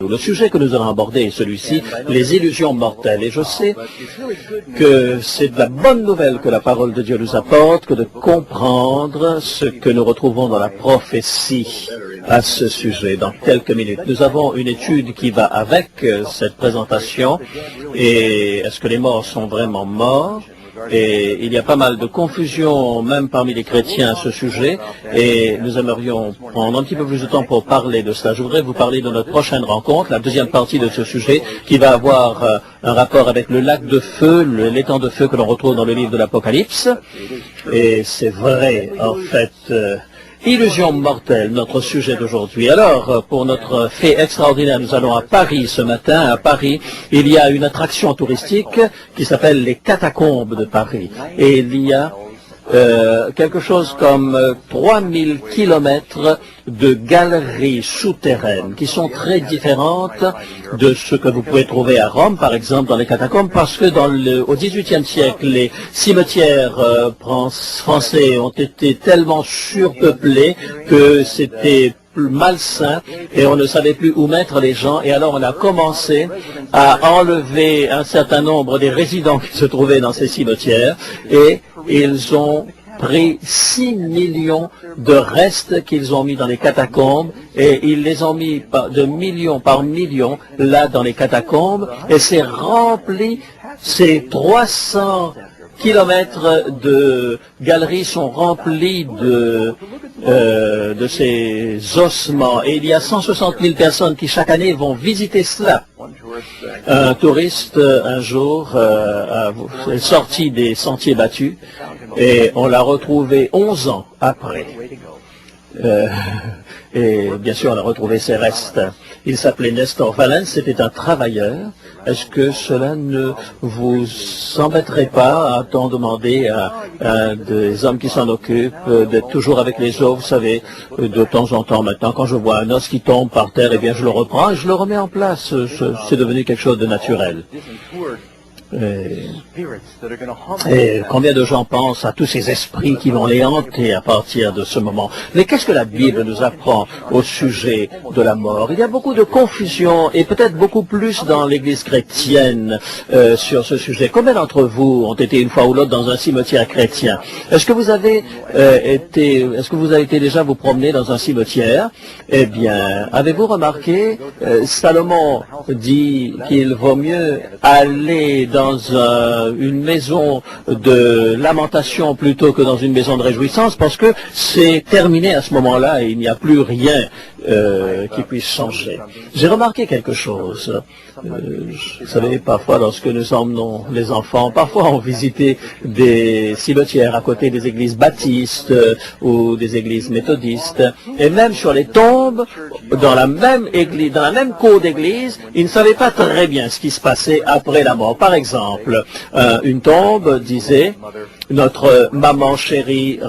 Le sujet que nous allons aborder est celui-ci, les illusions mortelles. Et je sais que c'est de la bonne nouvelle que la parole de Dieu nous apporte, que de comprendre ce que nous retrouvons dans la prophétie à ce sujet. Dans quelques minutes, nous avons une étude qui va avec cette présentation. Et est-ce que les morts sont vraiment morts? Et il y a pas mal de confusion, même parmi les chrétiens, à ce sujet, et nous aimerions prendre un petit peu plus de temps pour parler de cela. Je voudrais vous parler de notre prochaine rencontre, la deuxième partie de ce sujet, qui va avoir un rapport avec le lac de feu, l'étang de feu que l'on retrouve dans le livre de l'Apocalypse. Et c'est vrai, en fait... Illusion mortelle, notre sujet d'aujourd'hui. Alors, pour notre fait extraordinaire, nous allons à Paris ce matin. À Paris, il y a une attraction touristique qui s'appelle les catacombes de Paris. Et il y a quelque chose comme 3000 kilomètres de galeries souterraines qui sont très différentes de ce que vous pouvez trouver à Rome, par exemple, dans les catacombes, parce que au XVIIIe siècle, les cimetières français ont été tellement surpeuplés que c'était malsain et on ne savait plus où mettre les gens, et alors on a commencé à enlever un certain nombre des résidents qui se trouvaient dans ces cimetières, et ils ont pris 6 millions de restes qu'ils ont mis dans les catacombes, et ils les ont mis de million par million là dans les catacombes, et c'est rempli, ces 300 kilomètres de galeries sont remplis de ces ossements, et il y a 160 000 personnes qui chaque année vont visiter cela. Un touriste un jour est sorti des sentiers battus et on l'a retrouvé 11 ans après. Et bien sûr, on a retrouvé ses restes. Il s'appelait Nestor Valens, c'était un travailleur. Est-ce que cela ne vous embêterait pas à t'en demander à des hommes qui s'en occupent d'être toujours avec les os, vous savez, de temps en temps maintenant, quand je vois un os qui tombe par terre, eh bien je le reprends et je le remets en place. C'est devenu quelque chose de naturel. Et combien de gens pensent à tous ces esprits qui vont les hanter à partir de ce moment? Mais qu'est-ce que la Bible nous apprend au sujet de la mort? Il y a beaucoup de confusion, et peut-être beaucoup plus dans l'Église chrétienne sur ce sujet. Combien d'entre vous ont été une fois ou l'autre dans un cimetière chrétien? Est-ce que vous avez été déjà vous promener dans un cimetière? Eh bien, avez-vous remarqué, Salomon dit qu'il vaut mieux aller dans une maison de lamentation plutôt que dans une maison de réjouissance, parce que c'est terminé à ce moment-là et il n'y a plus rien qui puisse changer. J'ai remarqué quelque chose. Vous savez, parfois lorsque nous emmenons les enfants, parfois on visitait des cimetières à côté des églises baptistes ou des églises méthodistes, et même sur les tombes, dans la même église, dans la même cour d'église, ils ne savaient pas très bien ce qui se passait après la mort. Par exemple, une tombe disait: notre maman chérie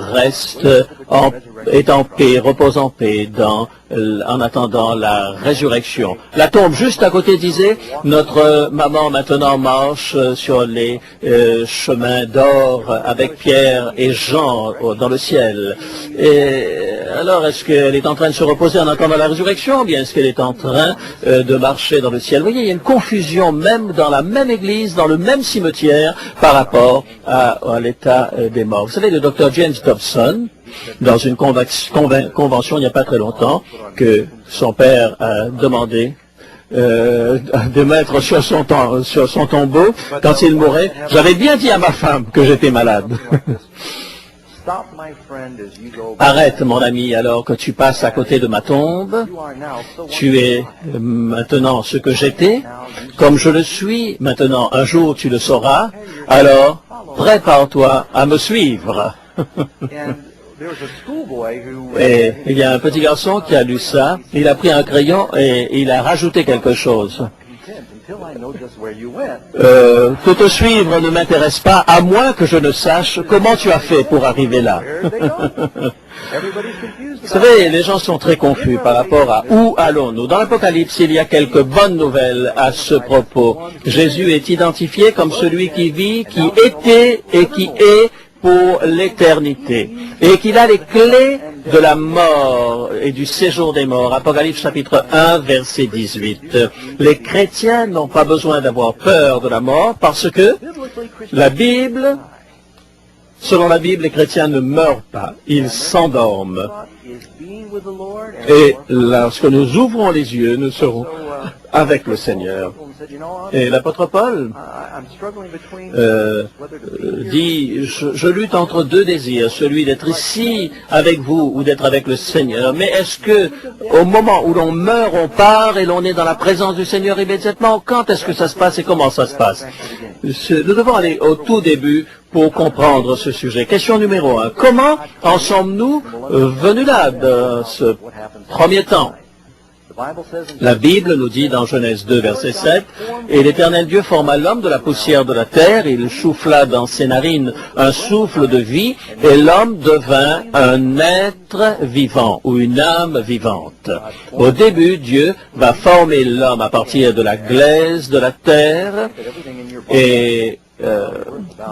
est en paix, repose en paix en attendant la résurrection. La tombe juste à côté disait: notre maman maintenant marche sur les chemins d'or avec Pierre et Jean dans le ciel. Et alors, est-ce qu'elle est en train de se reposer en attendant la résurrection, ou bien est-ce qu'elle est en train de marcher dans le ciel? Vous voyez, il y a une confusion même dans la même église, dans le même cimetière, par rapport à l'état des morts. Vous savez, le docteur James Dobson, dans une convention il n'y a pas très longtemps, que son père a demandé de mettre sur son tombeau quand il mourait: j'avais bien dit à ma femme que j'étais malade. Arrête, mon ami, alors que tu passes à côté de ma tombe. Tu es maintenant ce que j'étais, comme je le suis maintenant. Un jour, tu le sauras. Alors, prépare-toi à me suivre. Et il y a un petit garçon qui a lu ça. Il a pris un crayon et il a rajouté quelque chose. Que te suivre ne m'intéresse pas, à moins que je ne sache comment tu as fait pour arriver là. Vous savez, les gens sont très confus par rapport à où allons-nous. Dans l'Apocalypse, il y a quelques bonnes nouvelles à ce propos. Jésus est identifié comme celui qui vit, qui était et qui est pour l'éternité, et qu'il a les clés de la mort et du séjour des morts. Apocalypse chapitre 1, verset 18. Les chrétiens n'ont pas besoin d'avoir peur de la mort parce que la Bible, selon la Bible, les chrétiens ne meurent pas, ils s'endorment. Et lorsque nous ouvrons les yeux, nous serons avec le Seigneur. Et l'apôtre Paul dit, je lutte entre deux désirs, celui d'être ici avec vous ou d'être avec le Seigneur. Mais est-ce que au moment où l'on meurt, on part et l'on est dans la présence du Seigneur immédiatement? Quand est-ce que ça se passe et comment ça se passe? Nous devons aller au tout début pour comprendre ce sujet. Question numéro 1. Comment en sommes-nous venus là, dans ce premier temps? La Bible nous dit dans Genèse 2, verset 7, « Et l'Éternel Dieu forma l'homme de la poussière de la terre, il souffla dans ses narines un souffle de vie, et l'homme devint un être vivant, ou une âme vivante. » Au début, Dieu va former l'homme à partir de la glaise de la terre, et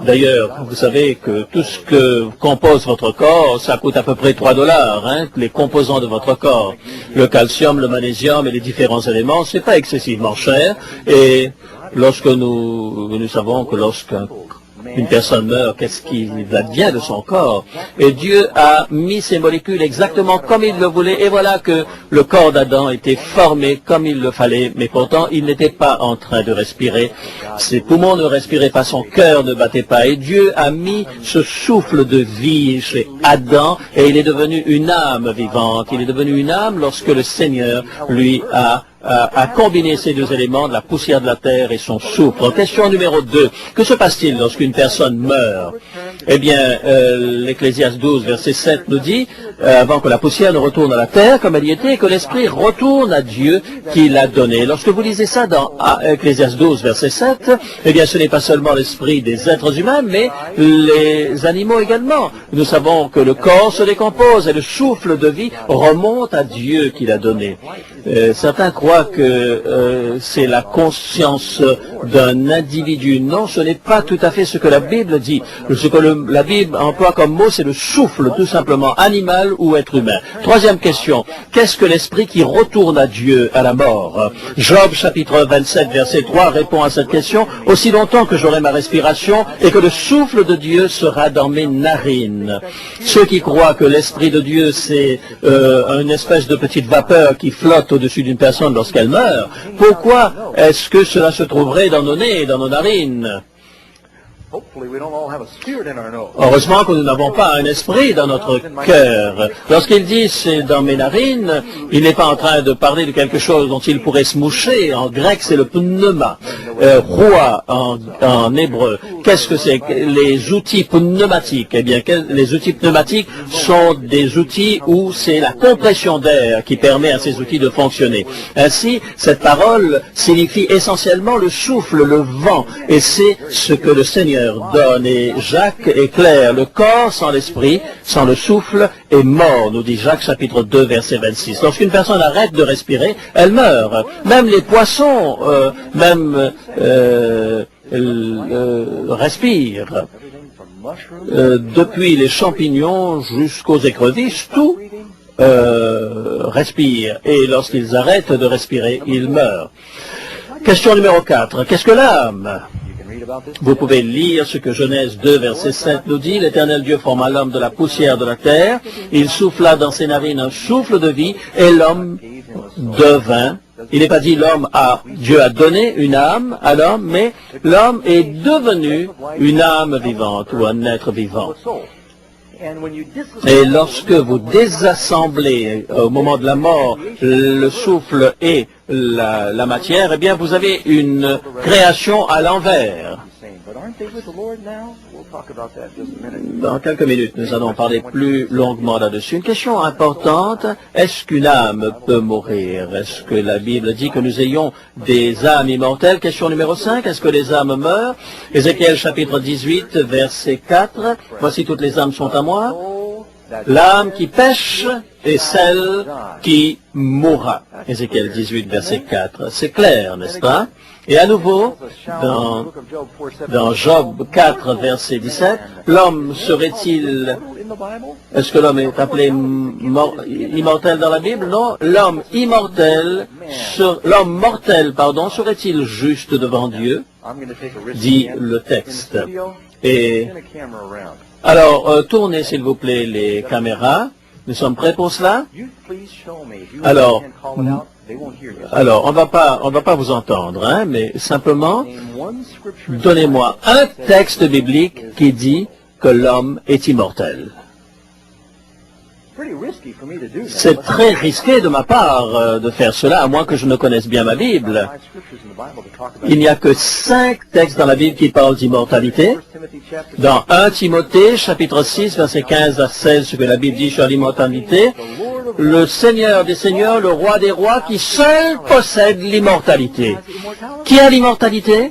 d'ailleurs, vous savez que tout ce que compose votre corps, ça coûte à peu près $3, les composants de votre corps. Le calcium, le magnésium et les différents éléments, c'est pas excessivement cher. Et lorsque nous savons que lorsqu'une personne meurt, qu'est-ce qui advient de son corps? Et Dieu a mis ces molécules exactement comme il le voulait. Et voilà que le corps d'Adam était formé comme il le fallait. Mais pourtant, il n'était pas en train de respirer. Ses poumons ne respiraient pas, son cœur ne battait pas. Et Dieu a mis ce souffle de vie chez Adam et il est devenu une âme vivante. Il est devenu une âme lorsque le Seigneur lui a combiné ces deux éléments, de la poussière de la terre et son souffle. Question numéro 2. Que se passe-t-il lorsqu'une personne meurt? Eh bien, l'Ecclésiaste 12, verset 7 nous dit, avant que la poussière ne retourne à la terre comme elle y était, et que l'esprit retourne à Dieu qui l'a donné. Lorsque vous lisez ça dans Ecclésiaste 12, verset 7, eh bien, ce n'est pas seulement l'esprit des êtres humains, mais les animaux également. Nous savons que le corps se décompose et le souffle de vie remonte à Dieu qui l'a donné. Certains croient que c'est la conscience d'un individu. Non, ce n'est pas tout à fait ce que la Bible dit. Ce que la Bible emploie comme mot, c'est le souffle, tout simplement, animal ou être humain. Troisième question, qu'est-ce que l'esprit qui retourne à Dieu à la mort? Job chapitre 27, verset 3 répond à cette question. Aussi longtemps que j'aurai ma respiration et que le souffle de Dieu sera dans mes narines. Ceux qui croient que l'esprit de Dieu, c'est une espèce de petite vapeur qui flotte au-dessus d'une personne lorsqu'elle meurt, pourquoi est-ce que cela se trouverait dans nos nez, dans nos narines? Heureusement que nous n'avons pas un esprit dans notre cœur. Lorsqu'il dit c'est dans mes narines, il n'est pas en train de parler de quelque chose dont il pourrait se moucher. En grec, c'est le pneuma. Roi en hébreu. Qu'est-ce que c'est? Les outils pneumatiques. Eh bien, les outils pneumatiques sont des outils où c'est la compression d'air qui permet à ces outils de fonctionner. Ainsi, cette parole signifie essentiellement le souffle, le vent. Et c'est ce que le Seigneur donne. Et Jacques est clair, le corps sans l'esprit, sans le souffle, est mort, nous dit Jacques chapitre 2, verset 26. Lorsqu'une personne arrête de respirer, elle meurt. Même les poissons, respirent. Depuis les champignons jusqu'aux écrevisses, tout respire. Et lorsqu'ils arrêtent de respirer, ils meurent. Question numéro 4. Qu'est-ce que l'âme? Vous pouvez lire ce que Genèse 2, verset 7 nous dit. L'Éternel Dieu forma l'homme de la poussière de la terre. Il souffla dans ses narines un souffle de vie et l'homme devint. Il n'est pas dit Dieu a donné une âme à l'homme, mais l'homme est devenu une âme vivante ou un être vivant. Et lorsque vous désassemblez au moment de la mort le souffle et la matière, eh bien vous avez une création à l'envers. Dans quelques minutes, nous allons parler plus longuement là-dessus. Une question importante, est-ce qu'une âme peut mourir? Est-ce que la Bible dit que nous ayons des âmes immortelles? Question numéro 5, est-ce que les âmes meurent? Ézéchiel chapitre 18, verset 4, voici toutes les âmes sont à moi. l'âme qui pêche est celle qui mourra. Ézéchiel 18, verset 4. C'est clair, n'est-ce pas? Et à nouveau, dans Job 4, verset 17, l'homme serait-il... Est-ce que l'homme est appelé immortel dans la Bible? Non, l'homme mortel, serait-il juste devant Dieu? Dit le texte. Et alors, tournez s'il vous plaît les caméras. Nous sommes prêts pour cela? Alors, on va pas vous entendre, hein, mais simplement, donnez-moi un texte biblique qui dit que l'homme est immortel. C'est très risqué de ma part de faire cela, à moins que je ne connaisse bien ma Bible. Il n'y a que 5 textes dans la Bible qui parlent d'immortalité. Dans 1 Timothée, chapitre 6, verset 15 à 16, ce que la Bible dit sur l'immortalité, le Seigneur des Seigneurs, le Roi des Rois, qui seul possède l'immortalité. Qui a l'immortalité?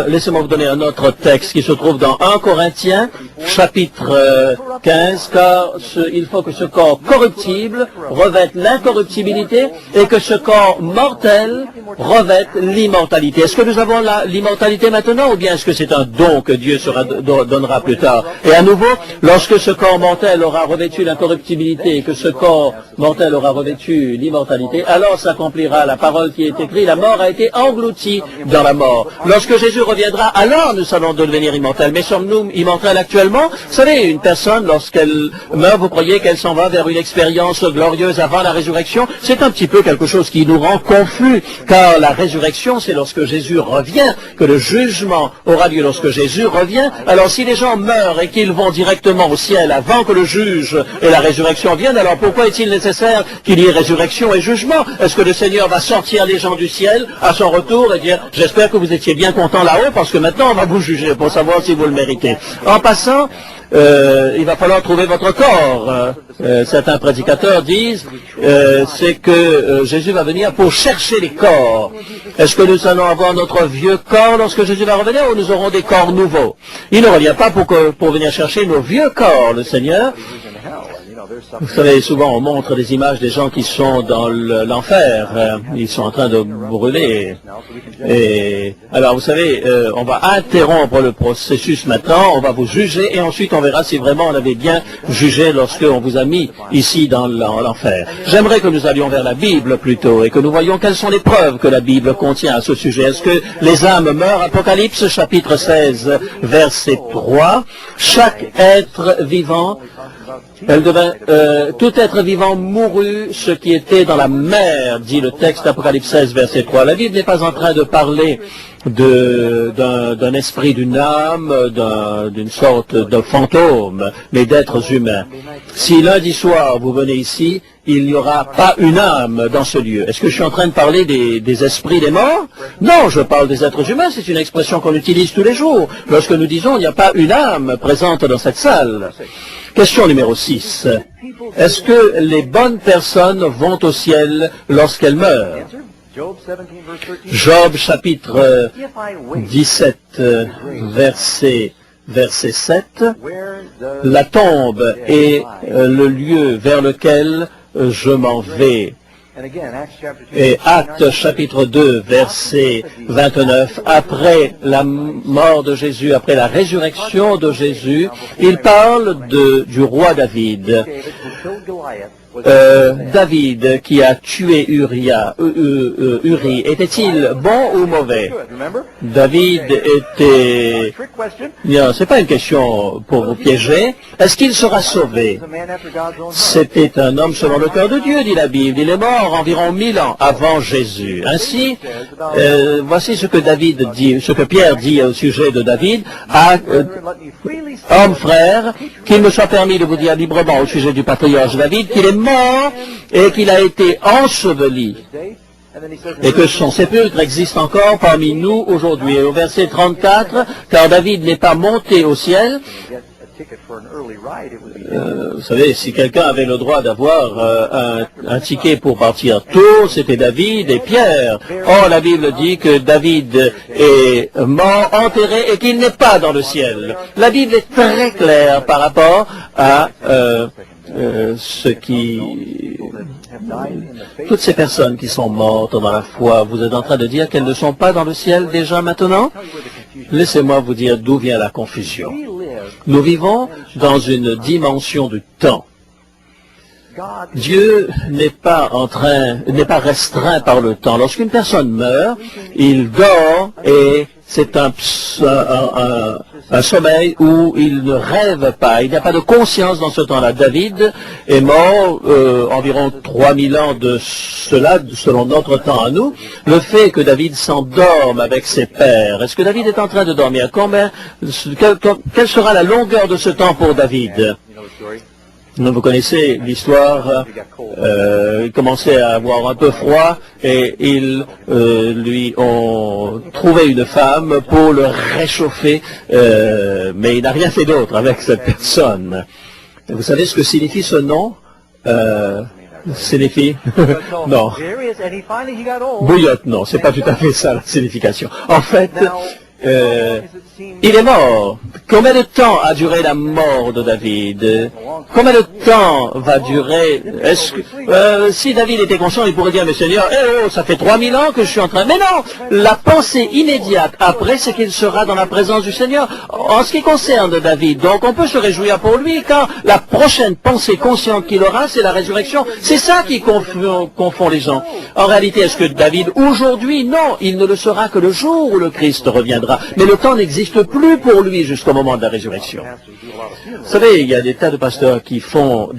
Laissez-moi vous donner un autre texte qui se trouve dans 1 Corinthiens, chapitre 15, car il faut que ce corps corruptible revête l'incorruptibilité et que ce corps mortel revête l'immortalité. Est-ce que nous avons l'immortalité maintenant ou bien est-ce que c'est un don que Dieu donnera plus tard? Et à nouveau, lorsque ce corps mortel aura revêtu l'incorruptibilité et que ce corps mortel aura revêtu l'immortalité, alors s'accomplira la parole qui est écrite, la mort a été engloutie dans la mort. Lorsque Jésus reviendra, alors nous allons devenir immortels. Mais sommes-nous immortels actuellement? Vous savez, une personne, lorsqu'elle meurt, vous croyez qu'elle s'en va vers une expérience glorieuse avant la résurrection? C'est un petit peu quelque chose qui nous rend confus, car la résurrection, c'est lorsque Jésus revient, que le jugement aura lieu lorsque Jésus revient. Alors si les gens meurent et qu'ils vont directement au ciel avant que le juge et la résurrection viennent, alors pourquoi est-il nécessaire qu'il y ait résurrection et jugement? Est-ce que le Seigneur va sortir les gens du ciel à son retour et dire « J'espère que vous étiez bien contents là-haut parce que maintenant on va vous juger pour savoir si vous le méritez ». En passant, il va falloir trouver votre corps. Certains prédicateurs disent c'est que Jésus va venir pour chercher les corps. Est-ce que nous allons avoir notre vieux corps lorsque Jésus va revenir ou nous aurons des corps nouveaux? Il ne revient pas pour venir chercher nos vieux corps, le Seigneur. Vous savez, souvent on montre des images des gens qui sont dans l'enfer, ils sont en train de brûler. Et alors vous savez, on va interrompre le processus maintenant, on va vous juger et ensuite on verra si vraiment on avait bien jugé lorsqu'on vous a mis ici dans l'enfer. J'aimerais que nous allions vers la Bible plutôt et que nous voyions quelles sont les preuves que la Bible contient à ce sujet. Est-ce que les âmes meurent? Apocalypse chapitre 16, verset 3. Chaque être vivant, tout être vivant mourut, ce qui était dans la mer, dit le texte Apocalypse 16, verset 3. La Bible n'est pas en train de parler d'un esprit, d'une âme, d'une sorte de fantôme, mais d'êtres humains. Si lundi soir vous venez ici, il n'y aura pas une âme dans ce lieu. Est-ce que je suis en train de parler des esprits des morts? Non, je parle des êtres humains, c'est une expression qu'on utilise tous les jours. Lorsque nous disons il n'y a pas une âme présente dans cette salle. Question numéro 6. Est-ce que les bonnes personnes vont au ciel lorsqu'elles meurent? Job chapitre 17, verset 7. La tombe est le lieu vers lequel je m'en vais. Et Actes chapitre 2, verset 29, après la mort de Jésus, après la résurrection de Jésus, il parle du roi David. David qui a tué Uri, était-il bon ou mauvais? David était... Non, c'est pas une question pour vous piéger. Est-ce qu'il sera sauvé? C'était un homme selon le cœur de Dieu, dit la Bible. Il est mort environ 1000 ans avant Jésus. Ainsi, voici ce que David dit, ce que Pierre dit au sujet de David. Homme frère, qu'il me soit permis de vous dire librement au sujet du patriarche David qu'il est mort et qu'il a été enseveli et que son sépulcre existe encore parmi nous aujourd'hui. Et au verset 34, car David n'est pas monté au ciel, Vous savez, si quelqu'un avait le droit d'avoir un ticket pour partir tôt, c'était David et Pierre. Or, la Bible dit que David est mort, enterré, et qu'il n'est pas dans le ciel. La Bible est très claire par rapport à toutes ces personnes qui sont mortes dans la foi. Vous êtes en train de dire qu'elles ne sont pas dans le ciel déjà maintenant? Laissez-moi vous dire d'où vient la confusion. Nous vivons dans une dimension du temps. Dieu n'est pas restreint par le temps. Lorsqu'une personne meurt, il dort et c'est un sommeil où il ne rêve pas. Il n'y a pas de conscience dans ce temps-là. David est mort environ 3000 ans de cela, selon notre temps à nous. Le fait que David s'endorme avec ses pères, est-ce que David est en train de dormir? Quelle sera la longueur de ce temps pour David? Vous connaissez l'histoire, il commençait à avoir un peu froid et ils lui ont trouvé une femme pour le réchauffer, mais il n'a rien fait d'autre avec cette personne. Vous savez ce que signifie ce nom? Signifie non. Bouillotte, non, c'est pas tout à fait ça la signification. En fait, il est mort. Combien de temps a duré la mort de David? Combien de temps va durer? Est-ce que si David était conscient, il pourrait dire, mais Seigneur, ça fait 3000 ans que je suis en train. Mais non, la pensée immédiate après, c'est qu'il sera dans la présence du Seigneur. En ce qui concerne David, donc on peut se réjouir pour lui, car la prochaine pensée consciente qu'il aura, c'est la résurrection. C'est ça qui confond les gens. En réalité, est-ce que David, aujourd'hui, non, il ne le sera que le jour où le Christ reviendra. Mais le temps n'existe plus pour lui jusqu'au moment de la résurrection. Vous savez, il y a des tas de pasteurs qui font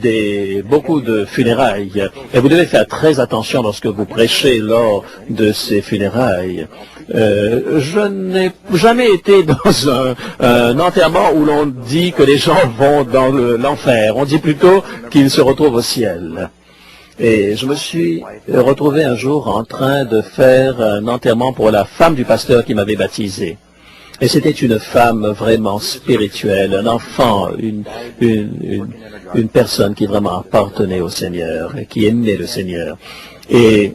beaucoup de funérailles. Et vous devez faire très attention lorsque vous prêchez lors de ces funérailles. Je n'ai jamais été dans un enterrement où l'on dit que les gens vont dans l'enfer. On dit plutôt qu'ils se retrouvent au ciel. Et je me suis retrouvé un jour en train de faire un enterrement pour la femme du pasteur qui m'avait baptisé. Et c'était une femme vraiment spirituelle, un enfant, une personne qui vraiment appartenait au Seigneur et qui aimait le Seigneur. Et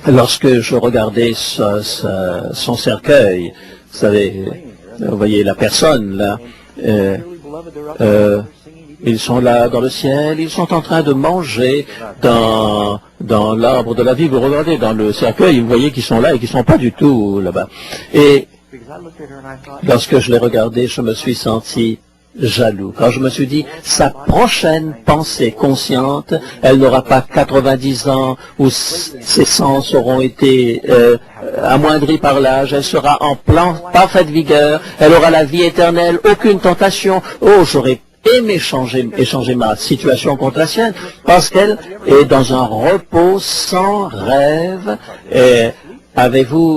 lorsque je regardais son cercueil, vous voyez la personne là, ils sont là dans le ciel, ils sont en train de manger dans l'arbre de la vie. Vous regardez dans le cercueil, vous voyez qu'ils sont là et qu'ils ne sont pas du tout là-bas. Et lorsque je l'ai regardé, je me suis senti jaloux. Quand je me suis dit, sa prochaine pensée consciente, elle n'aura pas 90 ans où ses sens auront été amoindris par l'âge, elle sera en parfaite vigueur, elle aura la vie éternelle, aucune tentation. Oh, j'aurais aimé échanger ma situation contre la sienne, parce qu'elle est dans un repos sans rêve. Et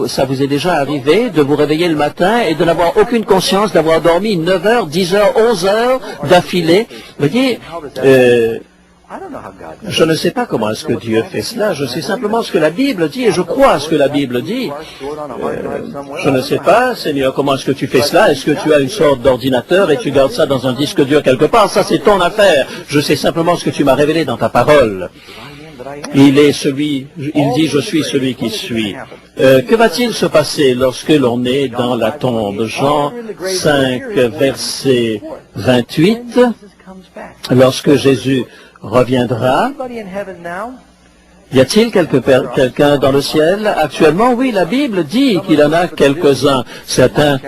ça vous est déjà arrivé de vous réveiller le matin et de n'avoir aucune conscience d'avoir dormi 9 heures, 10 heures, 11 heures d'affilée? Vous voyez, je ne sais pas comment est-ce que Dieu fait cela, je sais simplement ce que la Bible dit et je crois à ce que la Bible dit. Je ne sais pas, Seigneur, comment est-ce que tu fais cela? Est-ce que tu as une sorte d'ordinateur et tu gardes ça dans un disque dur quelque part? Ça, c'est ton affaire. Je sais simplement ce que tu m'as révélé dans ta parole. Il dit, je suis celui qui suis. Que va-t-il se passer lorsque l'on est dans la tombe? Jean 5, verset 28, lorsque Jésus reviendra. Y a-t-il quelqu'un dans le ciel actuellement? Oui, la Bible dit qu'il y en a quelques-uns. Certains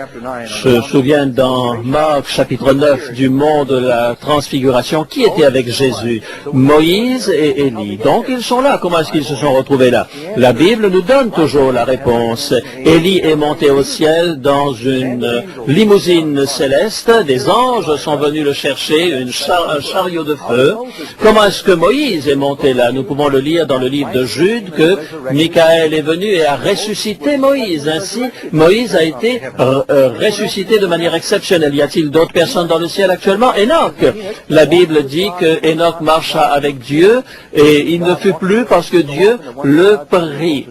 se souviennent dans Marc chapitre 9 du mont de la transfiguration. Qui était avec Jésus? Moïse et Élie. Donc ils sont là. Comment est-ce qu'ils se sont retrouvés là? La Bible nous donne toujours la réponse. Élie est monté au ciel dans une limousine céleste. Des anges sont venus le chercher, un chariot de feu. Comment est-ce que Moïse est monté là? Nous pouvons le lire dans le livre livre de Jude que Michael est venu et a ressuscité Moïse. Ainsi, Moïse a été ressuscité de manière exceptionnelle. Y a-t-il d'autres personnes dans le ciel actuellement? Enoch. La Bible dit que Enoch marcha avec Dieu et il ne fut plus parce que Dieu le prit.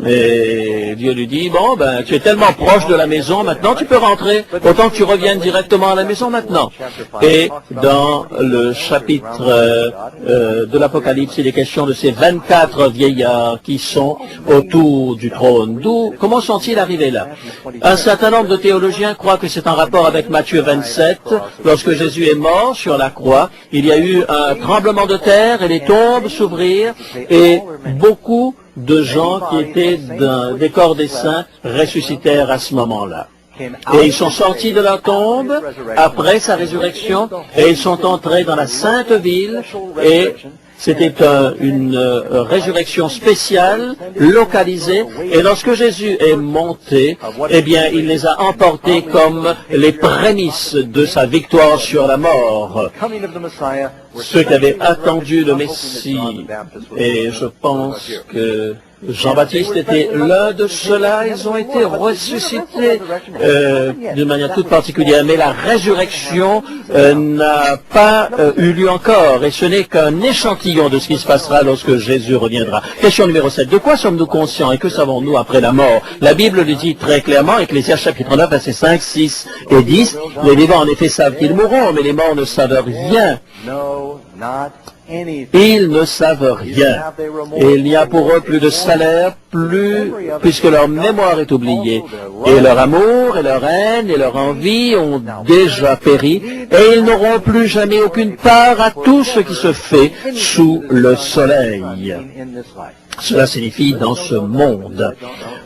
Et Dieu lui dit, bon, ben, tu es tellement proche de la maison, maintenant tu peux rentrer. Autant que tu reviennes directement à la maison maintenant. Et dans le chapitre de l'Apocalypse, il est question de ces 24 vieillards qui sont autour du trône. Comment sont-ils arrivés là? Un certain nombre de théologiens croient que c'est en rapport avec Matthieu 27. Lorsque Jésus est mort sur la croix, il y a eu un tremblement de terre et les tombes s'ouvrirent et beaucoup de gens qui étaient des corps des saints ressuscitèrent à ce moment-là. Et ils sont sortis de leur tombe après sa résurrection et ils sont entrés dans la sainte ville et c'était une résurrection spéciale, localisée, et lorsque Jésus est monté, eh bien, il les a emportés comme les prémices de sa victoire sur la mort. Ceux qui avaient attendu le Messie, et je pense que Jean-Baptiste était l'un de ceux-là, ils ont été ressuscités d'une manière toute particulière, mais la résurrection n'a pas eu lieu encore, et ce n'est qu'un échantillon de ce qui se passera lorsque Jésus reviendra. Question numéro 7. De quoi sommes-nous conscients et que savons-nous après la mort? La Bible le dit très clairement, Ecclésiaste chapitre 9, versets 5, 6 et 10. Les vivants en effet savent qu'ils mourront, mais les morts ne savent rien. Ils ne savent rien. Et il n'y a pour eux plus de salaire, puisque leur mémoire est oubliée. Et leur amour, et leur haine, et leur envie ont déjà péri, et ils n'auront plus jamais aucune part à tout ce qui se fait sous le soleil. Cela signifie dans ce monde.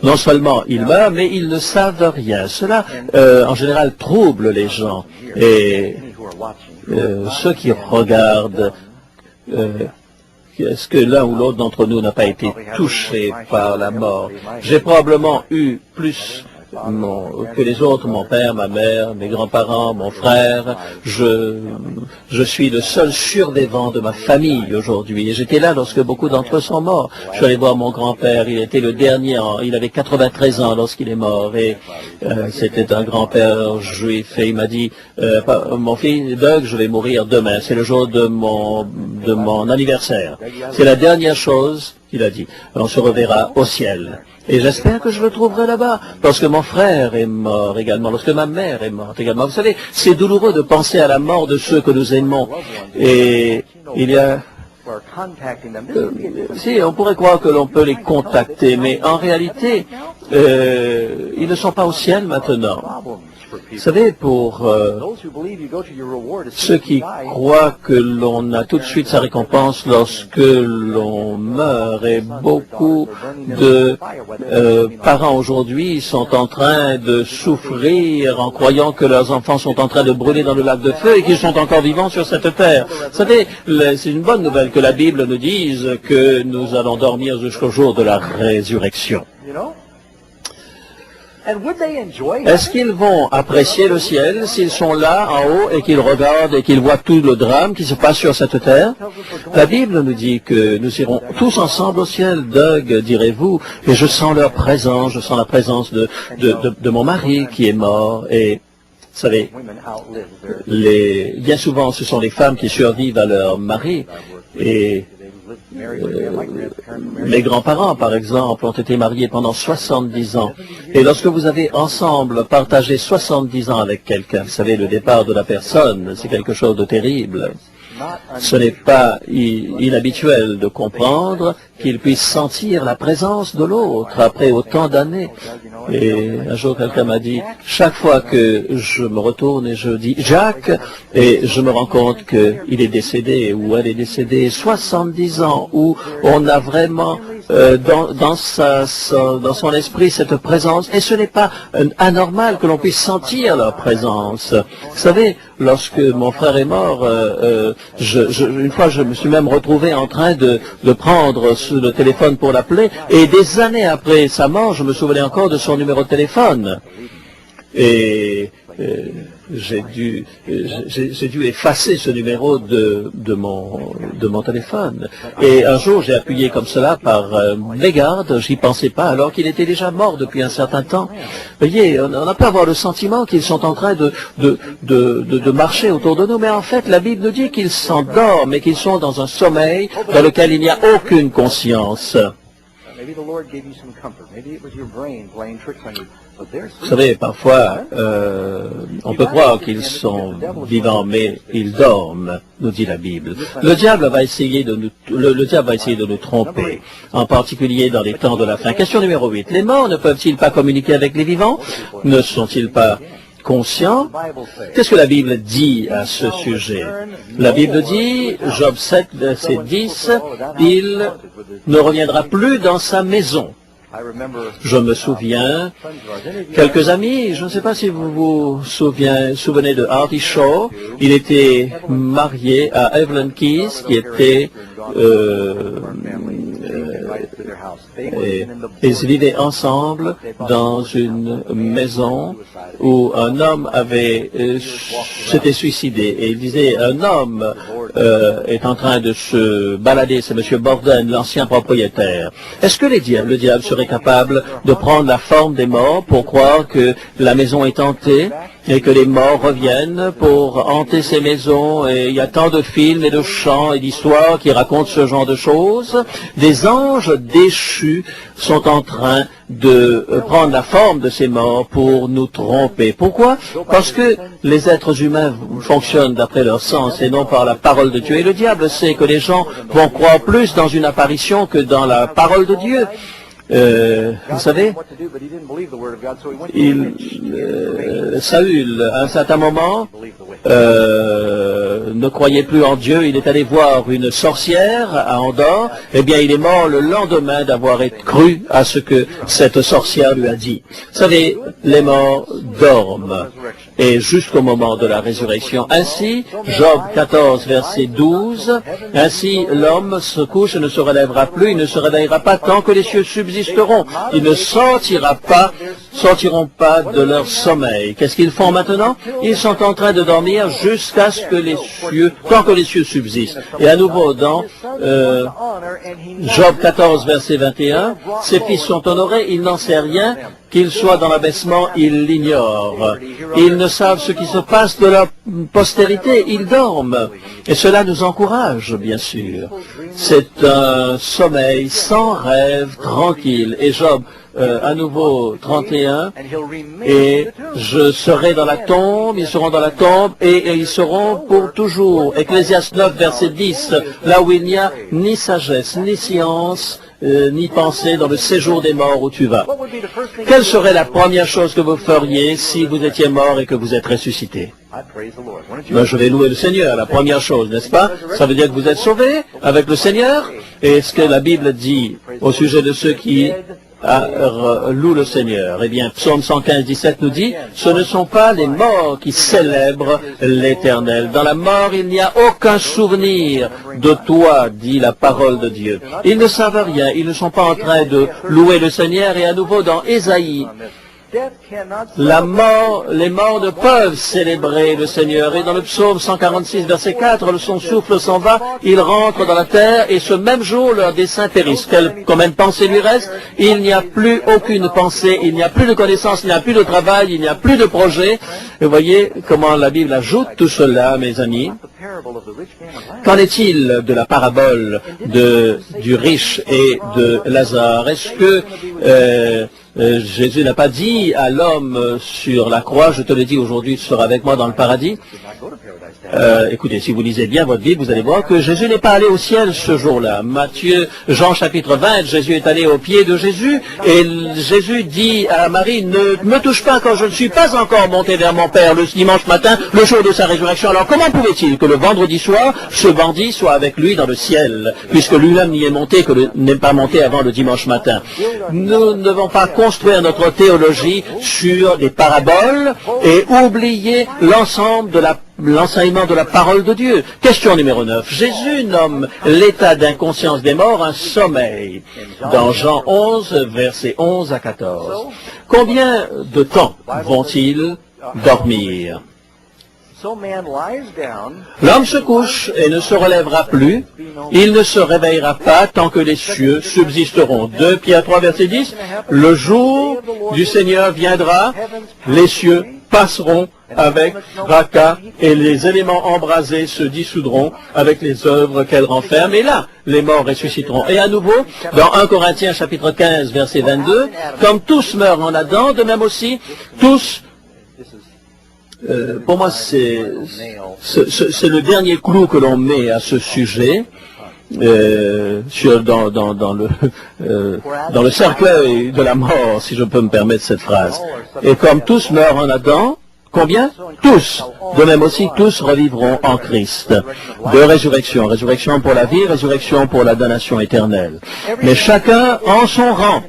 Non seulement ils meurent, mais ils ne savent rien. Cela, en général, trouble les gens. Et ceux qui regardent, est-ce que l'un ou l'autre d'entre nous n'a pas été touché par la mort? J'ai probablement eu plus que les autres, mon père, ma mère, mes grands-parents, mon frère. Je suis le seul survivant de ma famille aujourd'hui. Et j'étais là lorsque beaucoup d'entre eux sont morts. Je suis allé voir mon grand-père, il était le dernier, il avait 93 ans lorsqu'il est mort. Et c'était un grand-père juif. Et il m'a dit, mon fils, Doug, je vais mourir demain. C'est le jour de mon anniversaire. C'est la dernière chose qu'il a dit. On se reverra au ciel. Et j'espère que je le trouverai là-bas, parce que mon frère est mort également, lorsque ma mère est morte également. Vous savez, c'est douloureux de penser à la mort de ceux que nous aimons. Et il y a... si, on pourrait croire que l'on peut les contacter, mais en réalité, ils ne sont pas au ciel maintenant. Vous savez, pour ceux qui croient que l'on a tout de suite sa récompense lorsque l'on meurt, et beaucoup de parents aujourd'hui sont en train de souffrir en croyant que leurs enfants sont en train de brûler dans le lac de feu et qu'ils sont encore vivants sur cette terre. Vous savez, c'est une bonne nouvelle que la Bible nous dise que nous allons dormir jusqu'au jour de la résurrection. Est-ce qu'ils vont apprécier le ciel s'ils sont là en haut et qu'ils regardent et qu'ils voient tout le drame qui se passe sur cette terre? La Bible nous dit que nous irons tous ensemble au ciel. Doug, direz-vous, et je sens leur présence, je sens la présence de mon mari qui est mort. Et vous savez, bien souvent ce sont les femmes qui survivent à leur mari. Et mes grands-parents, par exemple, ont été mariés pendant 70 ans. Et lorsque vous avez ensemble partagé 70 ans avec quelqu'un, vous savez, le départ de la personne, c'est quelque chose de terrible. Ce n'est pas inhabituel de comprendre qu'il puisse sentir la présence de l'autre après autant d'années. Et un jour, quelqu'un m'a dit, chaque fois que je me retourne et je dis Jacques, et je me rends compte qu'il est décédé ou elle est décédée, 70 ans, où on a vraiment dans son esprit cette présence, et ce n'est pas anormal que l'on puisse sentir leur présence. Vous savez, lorsque mon frère est mort, une fois je me suis même retrouvé en train de prendre le téléphone pour l'appeler, et des années après sa mort, je me souvenais encore de son numéro de téléphone. Et j'ai dû effacer ce numéro de mon téléphone. Et un jour, j'ai appuyé comme cela par mégarde, j'y pensais pas, alors qu'il était déjà mort depuis un certain temps. Vous voyez, on peut avoir le sentiment qu'ils sont en train de marcher autour de nous, mais en fait, la Bible nous dit qu'ils s'endorment et qu'ils sont dans un sommeil dans lequel il n'y a aucune conscience. Vous savez, parfois, on peut croire qu'ils sont vivants, mais ils dorment, nous dit la Bible. Le diable va essayer de nous tromper, en particulier dans les temps de la fin. Question numéro 8. Les morts ne peuvent-ils pas communiquer avec les vivants? Ne sont-ils pas conscients? Qu'est-ce que la Bible dit à ce sujet? La Bible dit, Job 7, verset 10, il ne reviendra plus dans sa maison. Je me souviens, quelques amis, je ne sais pas si vous vous souvenez de Artie Shaw, il était marié à Evelyn Keyes, qui était et ils vivaient ensemble dans une maison où un homme s'était suicidé. Et il disait, un homme est en train de se balader, c'est M. Borden, l'ancien propriétaire. Est-ce que le diable serait capable de prendre la forme des morts pour croire que la maison est hantée et que les morts reviennent pour hanter ces maisons? Et il y a tant de films et de chants et d'histoires qui racontent ce genre de choses. Des anges déchus sont en train de prendre la forme de ces morts pour nous tromper. Pourquoi? Parce que les êtres humains fonctionnent d'après leur sens et non par la parole de Dieu. Et le diable sait que les gens vont croire plus dans une apparition que dans la parole de Dieu. Vous savez, Saül, à un certain moment, ne croyait plus en Dieu. Il est allé voir une sorcière à Endor. Eh bien, il est mort le lendemain d'avoir cru à ce que cette sorcière lui a dit. Vous savez, les morts dorment. Et jusqu'au moment de la résurrection. Ainsi, Job 14, verset 12, ainsi l'homme se couche et ne se relèvera plus, il ne se réveillera pas tant que les cieux subsisteront. Ils ne sortiront pas de leur sommeil. Qu'est-ce qu'ils font maintenant? Ils sont en train de dormir jusqu'à ce que tant que les cieux subsistent. Et à nouveau, dans Job 14, verset 21, ses fils sont honorés, il n'en sait rien, qu'ils soient dans l'abaissement, ils l'ignorent. Ils ne savent ce qui se passe de leur postérité, ils dorment. Et cela nous encourage, bien sûr. C'est un sommeil sans rêve, tranquille. Et Job, à nouveau 31, et je serai dans la tombe, ils seront dans la tombe, et ils seront pour toujours. Ecclésiaste 9, verset 10, là où il n'y a ni sagesse, ni science, ni pensée dans le séjour des morts où tu vas. Quelle serait la première chose que vous feriez si vous étiez mort et que vous êtes ressuscité? Ben, je vais louer le Seigneur, la première chose, n'est-ce pas? Ça veut dire que vous êtes sauvés avec le Seigneur? Et ce que la Bible dit au sujet de ceux qui louent le Seigneur? Eh bien, Psaume 115, 17 nous dit, ce ne sont pas les morts qui célèbrent l'Éternel. Dans la mort, il n'y a aucun souvenir de toi, dit la parole de Dieu. Ils ne savent rien, ils ne sont pas en train de louer le Seigneur. Et à nouveau dans Ésaïe, les morts ne peuvent célébrer le Seigneur. Et dans le psaume 146, verset 4, son souffle s'en va, il rentre dans la terre, et ce même jour, leurs desseins périssent. Combien de pensées lui reste? Il n'y a plus aucune pensée, il n'y a plus de connaissance, il n'y a plus de travail, il n'y a plus de projet. Vous voyez comment la Bible ajoute tout cela, mes amis. Qu'en est-il de la parabole du riche et de Lazare? Est-ce que Jésus n'a pas dit à l'homme sur la croix, je te le dis aujourd'hui, tu seras avec moi dans le paradis? Écoutez, si vous lisez bien votre Bible, vous allez voir que Jésus n'est pas allé au ciel ce jour-là. Jean chapitre 20, Jésus est allé aux pieds de Jésus, et Jésus dit à Marie, ne me touche pas quand je ne suis pas encore monté vers mon Père le dimanche matin, le jour de sa résurrection. Alors comment pouvait-il que le vendredi soir, ce bandit soit avec lui dans le ciel, puisque lui-même n'y est monté, que n'est pas monté avant le dimanche matin? Nous ne devons pas construire notre théologie sur des paraboles et oublier l'ensemble de l'enseignement de la parole de Dieu. Question numéro 9. Jésus nomme l'état d'inconscience des morts un sommeil. Dans Jean 11, versets 11 à 14. Combien de temps vont-ils dormir. L'homme se couche et ne se relèvera plus. Il ne se réveillera pas tant que les cieux subsisteront. 2 Pierre 3, verset 10. Le jour du Seigneur viendra, les cieux passeront avec fracas et les éléments embrasés se dissoudront avec les œuvres qu'elles renferment. Et là, les morts ressusciteront. Et à nouveau, dans 1 Corinthiens chapitre 15, verset 22, comme tous meurent en Adam, de même aussi, tous pour moi, c'est le dernier clou que l'on met à ce sujet dans le cercueil de la mort, si je peux me permettre cette phrase. Et comme tous meurent en Adam, combien? Tous. De même aussi, tous revivront en Christ. De résurrection. Résurrection pour la vie, résurrection pour la damnation éternelle. Mais chacun en son rang.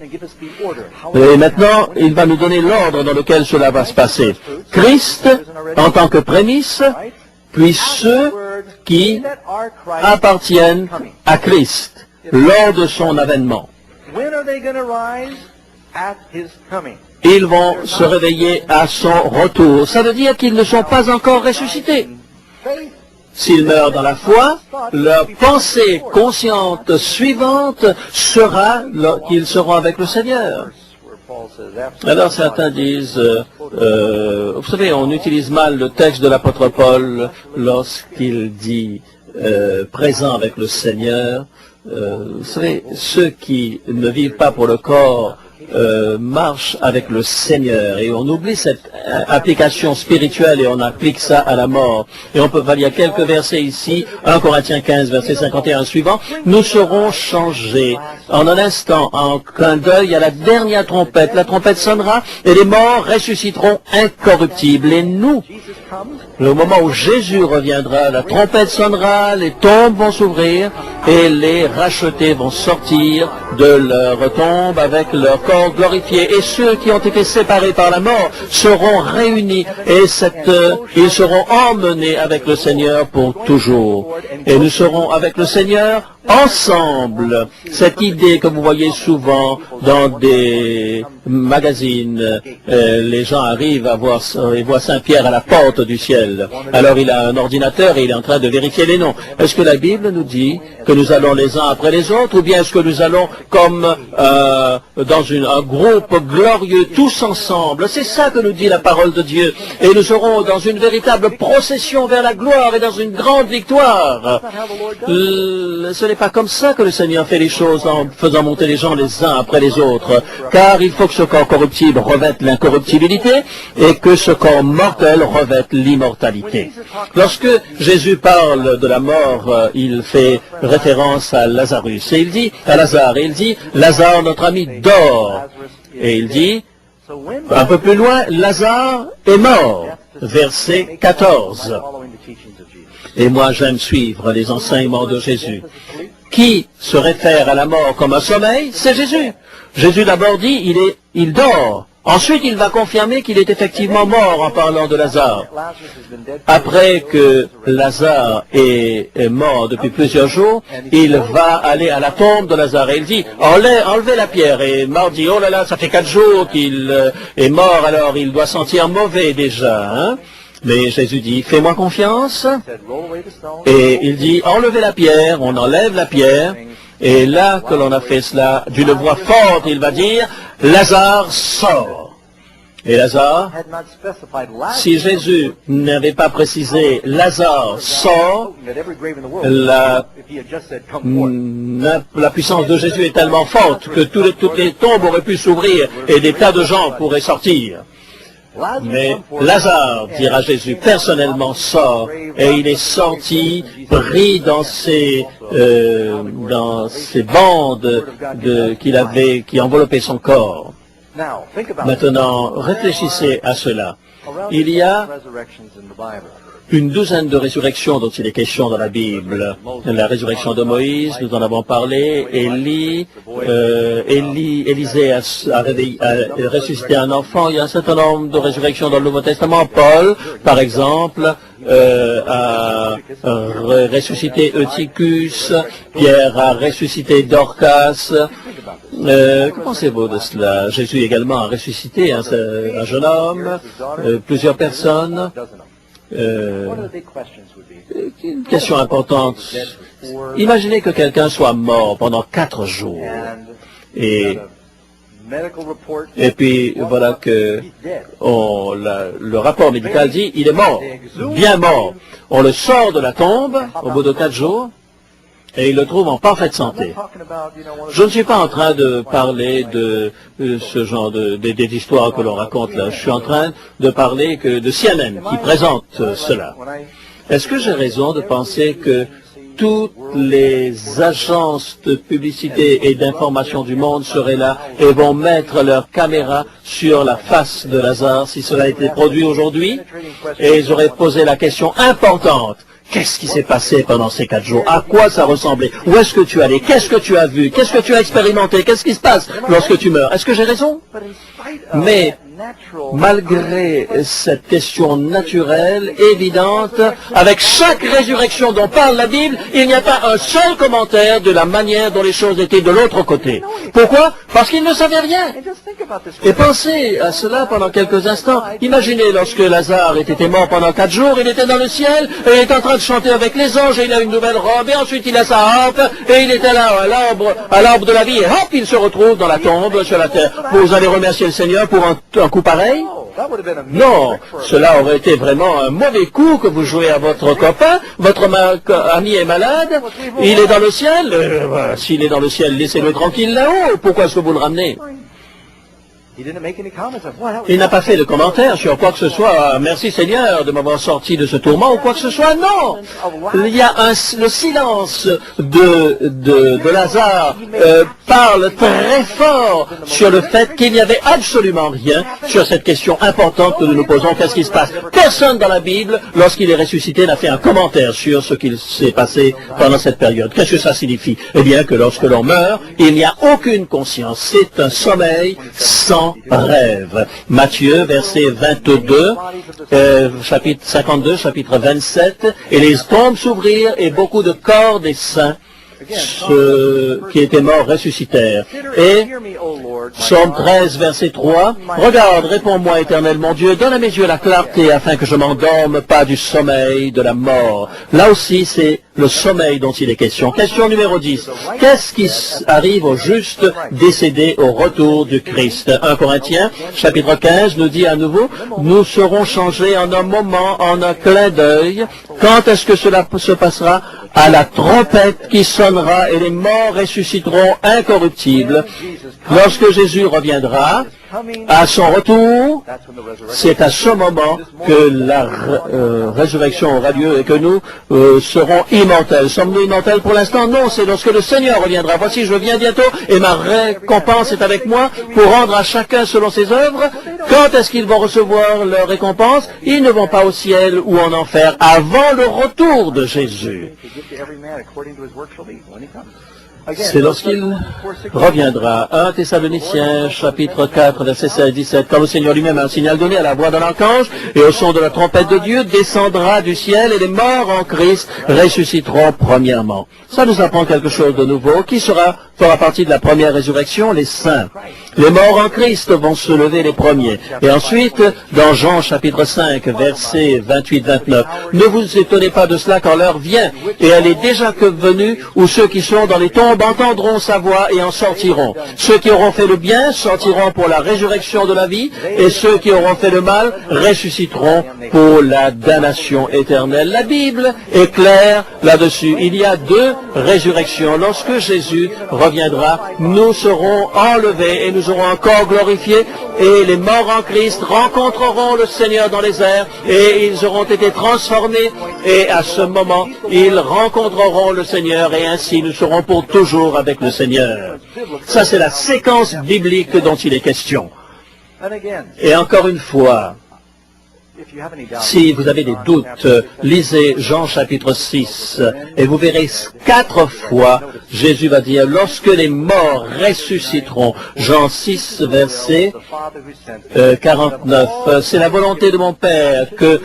Et maintenant, il va nous donner l'ordre dans lequel cela va se passer. Christ, en tant que prémisse, puis ceux qui appartiennent à Christ lors de son avènement. Ils vont se réveiller à son retour. Ça veut dire qu'ils ne sont pas encore ressuscités. S'ils meurent dans la foi, leur pensée consciente suivante sera qu'ils seront avec le Seigneur. Alors certains disent, vous savez, on utilise mal le texte de l'apôtre Paul lorsqu'il dit présent avec le Seigneur. Vous savez, ceux qui ne vivent pas pour le corps marche avec le Seigneur, et on oublie cette application spirituelle et on applique ça à la mort. Et on peut voir, il y a quelques versets ici, 1 Corinthiens 15, verset 51 suivant, nous serons changés en un instant, en clin d'œil à la dernière trompette. La trompette sonnera et les morts ressusciteront incorruptibles. Et nous, le moment où Jésus reviendra, la trompette sonnera, les tombes vont s'ouvrir et les rachetés vont sortir de leur tombe avec leur corps glorifié. Et ceux qui ont été séparés par la mort seront réunis et ils seront emmenés avec le Seigneur pour toujours. Et nous serons avec le Seigneur ensemble. Cette idée que vous voyez souvent dans des magazines, les gens arrivent à voir, ils voient Saint-Pierre à la porte du ciel. Alors il a un ordinateur et il est en train de vérifier les noms. Est-ce que la Bible nous dit que nous allons les uns après les autres, ou bien est-ce que nous allons comme dans un groupe glorieux tous ensemble? C'est ça que nous dit la parole de Dieu. Et nous serons dans une véritable procession vers la gloire et dans une grande victoire. Ce n'est pas comme ça que le Seigneur fait les choses en faisant monter les gens les uns après les autres, car il faut que ce corps corruptible revête l'incorruptibilité et que ce corps mortel revête l'immortalité. Lorsque Jésus parle de la mort, il fait référence à Lazarus et il dit à Lazare, et il dit Lazare notre ami dort, et il dit un peu plus loin Lazare est mort, verset 14. Et moi j'aime suivre les enseignements de Jésus. Qui se réfère à la mort comme un sommeil, c'est Jésus. Jésus d'abord dit, il dort. Ensuite, il va confirmer qu'il est effectivement mort en parlant de Lazare. Après que Lazare est mort depuis plusieurs jours, il va aller à la tombe de Lazare et il dit, enlevez la pierre. Et Marc dit, oh là là, ça fait 4 jours qu'il est mort, alors il doit sentir mauvais déjà, hein? Mais Jésus dit, fais-moi confiance. Et il dit, enlevez la pierre, on enlève la pierre. Et là que l'on a fait cela, d'une voix forte, il va dire, Lazare sort. Et Lazare, si Jésus n'avait pas précisé Lazare sort, la puissance de Jésus est tellement forte que toutes les tombes auraient pu s'ouvrir et des tas de gens pourraient sortir. Mais Lazare, dira Jésus, personnellement sort, et il est sorti, pris dans ces bandes qui enveloppaient son corps. Maintenant, réfléchissez à cela. Il y a une douzaine de résurrections dont il est question dans la Bible. La résurrection de Moïse, nous en avons parlé. Élisée a ressuscité un enfant. Il y a un certain nombre de résurrections dans le Nouveau Testament. Paul, par exemple, a ressuscité Eutychus. Pierre a ressuscité Dorcas. Que pensez-vous de cela? Jésus également a ressuscité un jeune homme, plusieurs personnes. Une question importante. Imaginez que quelqu'un soit mort pendant 4 jours. Et puis, voilà que le rapport médical dit il est mort, bien mort. On le sort de la tombe au bout de 4 jours et il le trouve en parfaite santé. Je ne suis pas en train de parler de ce genre des histoires que l'on raconte là. Je suis en train de parler de CNN qui présente cela. Est-ce que j'ai raison de penser que toutes les agences de publicité et d'information du monde seraient là et vont mettre leur caméra sur la face de Lazare si cela a été produit aujourd'hui? Et ils auraient posé la question importante. Qu'est-ce qui s'est passé pendant ces 4 jours? À quoi ça ressemblait? Où est-ce que tu allais? Qu'est-ce que tu as vu? Qu'est-ce que tu as expérimenté? Qu'est-ce qui se passe lorsque tu meurs? Est-ce que j'ai raison? Mais malgré cette question naturelle, évidente, avec chaque résurrection dont parle la Bible, il n'y a pas un seul commentaire de la manière dont les choses étaient de l'autre côté. Pourquoi? Parce qu'ils ne savaient rien. Et pensez à cela pendant quelques instants. Imaginez lorsque Lazare était mort pendant 4 jours, il était dans le ciel, et il est en train de chanter avec les anges, et il a une nouvelle robe, et ensuite il a sa harpe, et il était là à l'arbre de la vie, et hop, il se retrouve dans la tombe sur la terre. Vous allez remercier le Seigneur pour un coup pareil? Non, cela aurait été vraiment un mauvais coup que vous jouez à votre copain, votre ami est malade, il est dans le ciel, s'il est dans le ciel, laissez-le tranquille là-haut, pourquoi est-ce que vous le ramenez? Il n'a pas fait de commentaire sur quoi que ce soit. Merci Seigneur de m'avoir sorti de ce tourment ou quoi que ce soit. Non. Il y a le silence de Lazare parle très fort sur le fait qu'il n'y avait absolument rien sur cette question importante que nous nous posons. Qu'est-ce qui se passe? Personne dans la Bible, lorsqu'il est ressuscité, n'a fait un commentaire sur ce qu'il s'est passé pendant cette période. Qu'est-ce que ça signifie? Eh bien que lorsque l'on meurt, il n'y a aucune conscience. C'est un sommeil sans rêve. Matthieu, verset 22, chapitre 52, chapitre 27, et les tombes s'ouvrirent et beaucoup de corps des saints ceux qui étaient morts ressuscitèrent. Et Psaume 13, verset 3, « Regarde, réponds-moi, Éternel mon Dieu, donne à mes yeux la clarté afin que je m'endorme pas du sommeil de la mort. » Là aussi, c'est le sommeil dont il est question. Question numéro 10. Qu'est-ce qui arrive au juste décédé au retour du Christ? 1 Corinthiens, chapitre 15, nous dit à nouveau, « Nous serons changés en un moment, en un clin d'œil. Quand est-ce que cela se passera? À la trompette qui sonnera et les morts ressusciteront incorruptibles. » Lorsque Jésus reviendra, à son retour, c'est à ce moment que la résurrection aura lieu et que nous serons immortels. Sommes-nous immortels pour l'instant? Non, c'est lorsque le Seigneur reviendra. Voici, je viens bientôt et ma récompense est avec moi pour rendre à chacun selon ses œuvres. Quand est-ce qu'ils vont recevoir leur récompense? Ils ne vont pas au ciel ou en enfer avant le retour de Jésus. C'est lorsqu'il reviendra. 1 Thessaloniciens, chapitre 4, verset 16-17. Quand le Seigneur lui-même a un signal donné à la voix de l'archange et au son de la trompette de Dieu, descendra du ciel et les morts en Christ ressusciteront premièrement. Ça nous apprend quelque chose de nouveau. Qui fera partie de la première résurrection? Les saints. Les morts en Christ vont se lever les premiers. Et ensuite, dans Jean chapitre 5, verset 28-29, ne vous étonnez pas de cela quand l'heure vient, et elle est déjà que venue, où ceux qui sont dans les tombes entendront sa voix et en sortiront. Ceux qui auront fait le bien sortiront pour la résurrection de la vie, et ceux qui auront fait le mal ressusciteront pour la damnation éternelle. La Bible est claire là-dessus. Il y a 2 résurrections. Lorsque Jésus reviendra, nous serons enlevés et nous serons encore glorifiés, et les morts en Christ rencontreront le Seigneur dans les airs, et ils auront été transformés, et à ce moment, ils rencontreront le Seigneur, et ainsi nous serons pour toujours avec le Seigneur. Ça, c'est la séquence biblique dont il est question. Et encore une fois, Si vous avez des doutes, lisez Jean chapitre 6 et vous verrez 4 fois Jésus va dire, lorsque les morts ressusciteront, Jean 6, verset 49, c'est la volonté de mon Père que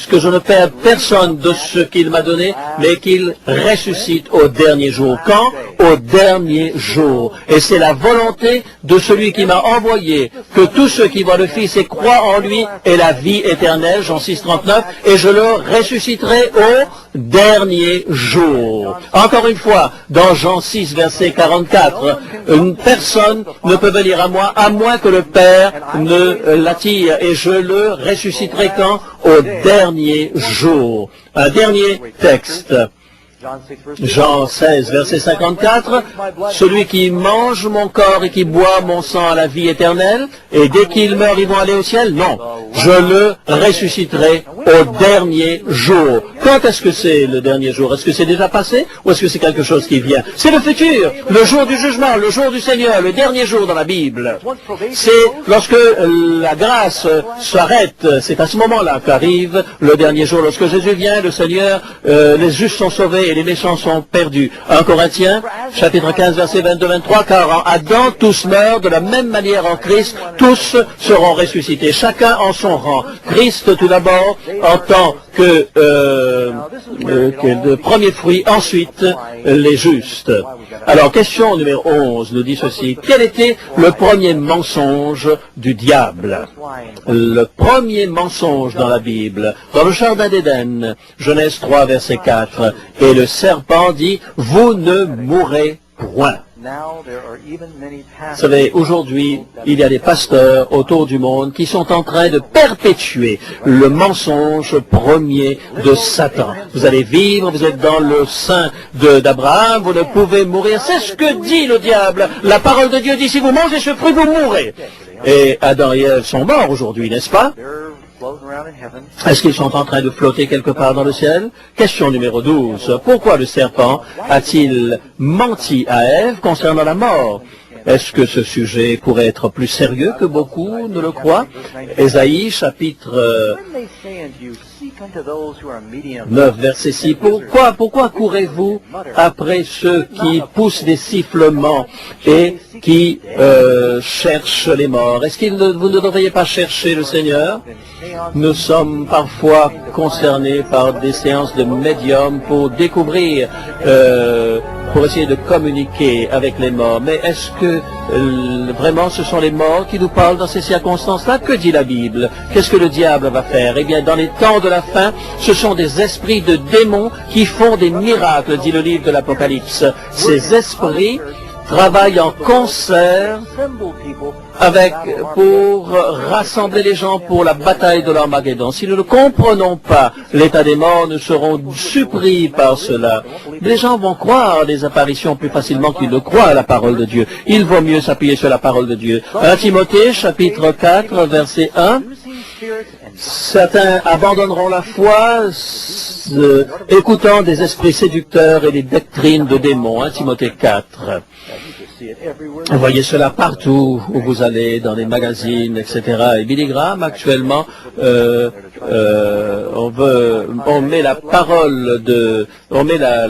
que je ne perde personne de ce qu'il m'a donné, mais qu'il ressuscite au dernier jour. Quand? Au dernier jour. Et c'est la volonté de celui qui m'a envoyé, que tous ceux qui voient le Fils et croient en lui aient la vie éternelle, Jean 6, 39, et je le ressusciterai au dernier jour. Encore une fois, dans Jean 6, verset 44, une personne ne peut venir à moi, à moins que le Père ne l'attire, et je le ressusciterai quand? Au dernier jour. Un dernier texte. Jean 16, verset 54, celui qui mange mon corps et qui boit mon sang a la vie éternelle, et dès qu'ils meurent, ils vont aller au ciel? Non, je le ressusciterai au dernier jour. Quand est-ce que c'est le dernier jour? Est-ce que c'est déjà passé ou est-ce que c'est quelque chose qui vient? C'est le futur, le jour du jugement, le jour du Seigneur, le dernier jour dans la Bible. C'est lorsque la grâce s'arrête, c'est à ce moment-là qu'arrive le dernier jour. Lorsque Jésus vient, le Seigneur, les justes sont sauvés et les méchants sont perdus. 1 Corinthiens, chapitre 15, verset 22-23, car en Adam, tous meurent, de la même manière en Christ, tous seront ressuscités, chacun en son rang. Christ tout d'abord en tant que le premier fruit, ensuite les justes. Alors, question numéro 11 nous dit ceci. Quel était le premier mensonge du diable? Le premier mensonge dans la Bible, dans le jardin d'Éden, Genèse 3, verset 4, et le serpent dit, vous ne mourrez point. Vous savez, aujourd'hui, il y a des pasteurs autour du monde qui sont en train de perpétuer le mensonge premier de Satan. Vous allez vivre, vous êtes dans le sein d'Abraham, vous ne pouvez mourir. C'est ce que dit le diable. La parole de Dieu dit, si vous mangez ce fruit, vous mourrez. Et Adam et Ève sont morts aujourd'hui, n'est-ce pas? Est-ce qu'ils sont en train de flotter quelque part dans le ciel? Question numéro 12. Pourquoi le serpent a-t-il menti à Ève concernant la mort? Est-ce que ce sujet pourrait être plus sérieux que beaucoup ne le croient? Ésaïe, chapitre 9, verset 6. Pourquoi courez-vous après ceux qui poussent des sifflements et qui cherchent les morts? Est-ce que vous ne devriez pas chercher le Seigneur? Nous sommes parfois concernés par des séances de médium pour découvrir, pour essayer de communiquer avec les morts. Mais est-ce que vraiment ce sont les morts qui nous parlent dans ces circonstances-là? Que dit la Bible? Qu'est-ce que le diable va faire? Eh bien, dans les temps de la fin, ce sont des esprits de démons qui font des miracles, dit le livre de l'Apocalypse. Ces esprits travaillent en concert pour rassembler les gens pour la bataille de l'Armageddon. Si nous ne comprenons pas l'état des morts, nous serons surpris par cela. Les gens vont croire des apparitions plus facilement qu'ils ne croient à la parole de Dieu. Il vaut mieux s'appuyer sur la parole de Dieu. 1 Timothée, chapitre 4, verset 1. Certains abandonneront la foi, écoutant des esprits séducteurs et des doctrines de démons. 1 Timothée 4. Vous voyez cela partout où vous allez, dans les magazines, etc. Et Billy Graham, actuellement, on met la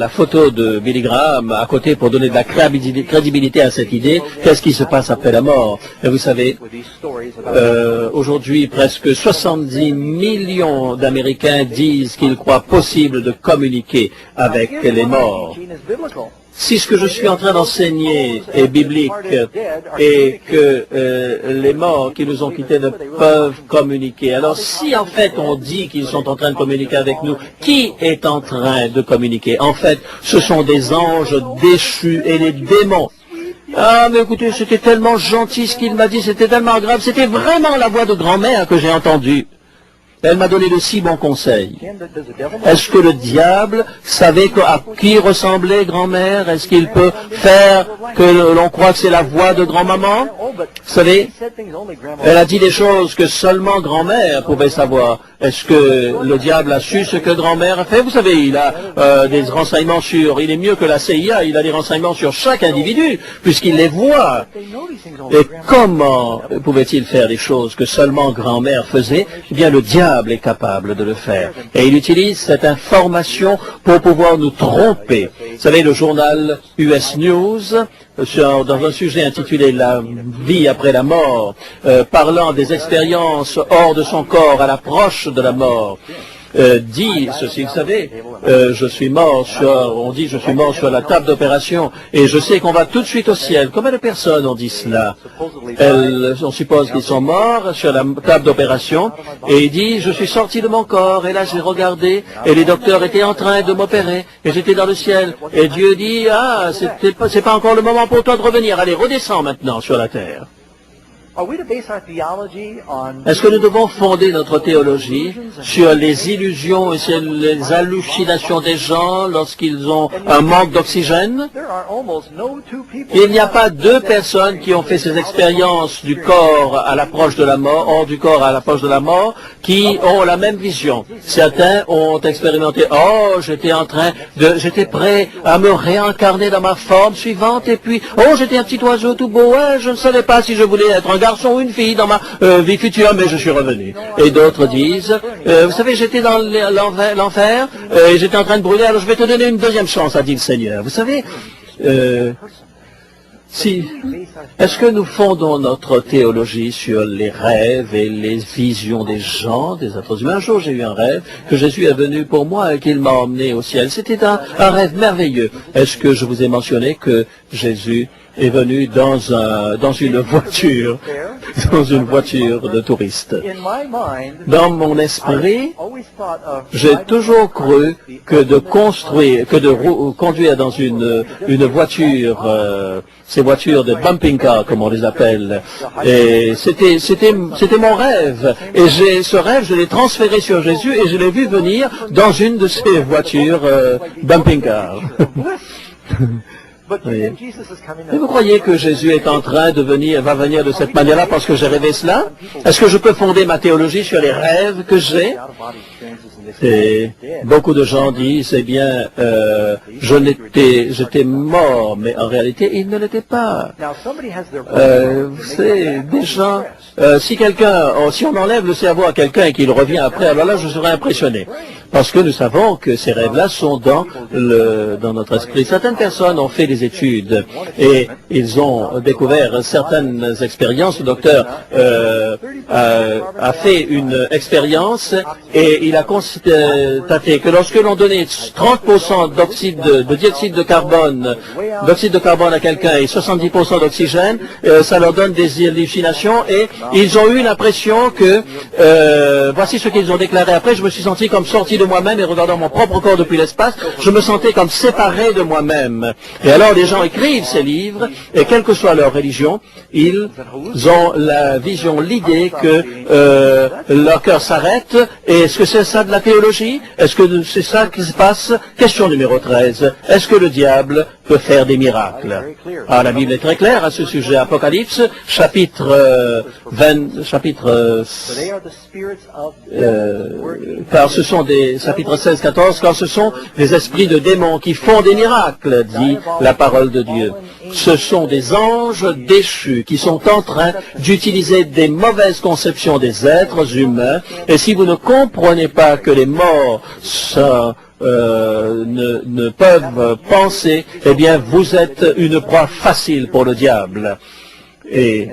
photo de Billy Graham à côté pour donner de la crédibilité à cette idée. Qu'est-ce qui se passe après la mort? Et vous savez, aujourd'hui, presque 70 millions d'Américains disent qu'ils croient possible de communiquer avec les morts. Si ce que je suis en train d'enseigner est biblique et que les morts qui nous ont quittés ne peuvent communiquer, alors si en fait on dit qu'ils sont en train de communiquer avec nous, qui est en train de communiquer? En fait, ce sont des anges déchus et les démons. Ah, mais écoutez, c'était tellement gentil ce qu'il m'a dit, c'était tellement agréable, c'était vraiment la voix de grand-mère que j'ai entendue. Elle m'a donné de si bons conseils. Est-ce que le diable savait à qui ressemblait grand-mère? Est-ce qu'il peut faire que l'on croit que c'est la voix de grand-maman? Vous savez, elle a dit des choses que seulement grand-mère pouvait savoir. Est-ce que le diable a su ce que grand-mère a fait? Vous savez, il a des renseignements il est mieux que la CIA, il a des renseignements sur chaque individu, puisqu'il les voit. Et comment pouvait-il faire des choses que seulement grand-mère faisait? Eh bien, le diable diable est capable de le faire. Et il utilise cette information pour pouvoir nous tromper. Vous savez, le journal US News, dans un sujet intitulé « La vie après la mort », parlant des expériences hors de son corps à l'approche de la mort, dit ceci, vous savez, je suis mort sur la table d'opération et je sais qu'on va tout de suite au ciel. Combien de personnes ont dit cela? On suppose qu'ils sont morts sur la table d'opération et il dit, je suis sorti de mon corps et là j'ai regardé et les docteurs étaient en train de m'opérer et j'étais dans le ciel et Dieu dit, ah, c'est pas encore le moment pour toi de revenir, allez, redescends maintenant sur la terre. Est-ce que nous devons fonder notre théologie sur les illusions et sur les hallucinations des gens lorsqu'ils ont un manque d'oxygène? Il n'y a pas deux personnes qui ont fait ces expériences du corps à l'approche de la mort, hors du corps à l'approche de la mort, qui ont la même vision. Certains ont expérimenté, oh, j'étais prêt à me réincarner dans ma forme suivante, et puis, oh, j'étais un petit oiseau tout beau, ouais, je ne savais pas si je voulais être un garçon ou une fille dans ma vie future, mais je suis revenu. Et d'autres disent, vous savez, j'étais dans l'enfer, et j'étais en train de brûler, alors je vais te donner une deuxième chance, a dit le Seigneur. Vous savez, est-ce que nous fondons notre théologie sur les rêves et les visions des gens, des êtres humains? Un jour, j'ai eu un rêve que Jésus est venu pour moi et qu'il m'a emmené au ciel. C'était un rêve merveilleux. Est-ce que je vous ai mentionné que Jésus est venu dans une voiture de touristes? Dans mon esprit, j'ai toujours cru que de conduire dans une voiture, ces voitures de bumping car, comme on les appelle, et c'était mon rêve. Et ce rêve, je l'ai transféré sur Jésus et je l'ai vu venir dans une de ces voitures bumping car. Oui. Et vous croyez que Jésus est en train va venir de cette manière-là parce que j'ai rêvé cela? Est-ce que je peux fonder ma théologie sur les rêves que j'ai? Et beaucoup de gens disent, eh bien, j'étais mort, mais en réalité, il ne l'était pas. C'est des gens, si on enlève le cerveau à quelqu'un et qu'il revient après, alors là, je serais impressionné. Parce que nous savons que ces rêves-là sont dans notre esprit. Certaines personnes ont fait des études et ils ont découvert certaines expériences. Le docteur a fait une expérience et il a constaté que lorsque l'on donnait 30% de dioxyde de carbone à quelqu'un et 70% d'oxygène, ça leur donne des hallucinations et ils ont eu l'impression que, voici ce qu'ils ont déclaré après, je me suis senti comme sorti de moi-même et regardant mon propre corps depuis l'espace, je me sentais comme séparé de moi-même. Et alors les gens écrivent ces livres et quelle que soit leur religion, ils ont la vision, l'idée que leur cœur s'arrête. Et est-ce que c'est ça de la théologie? Est-ce que c'est ça qui se passe? Question numéro 13. Est-ce que le diable peut faire des miracles? Ah, la Bible est très claire à ce sujet. Apocalypse, chapitre 20, car ce sont des chapitres 16-14, car ce sont des esprits de démons qui font des miracles, dit la parole de Dieu. Ce sont des anges déchus qui sont en train d'utiliser des mauvaises conceptions des êtres humains. Et si vous ne comprenez pas que les morts ne peuvent penser, eh bien vous êtes une proie facile pour le diable. Et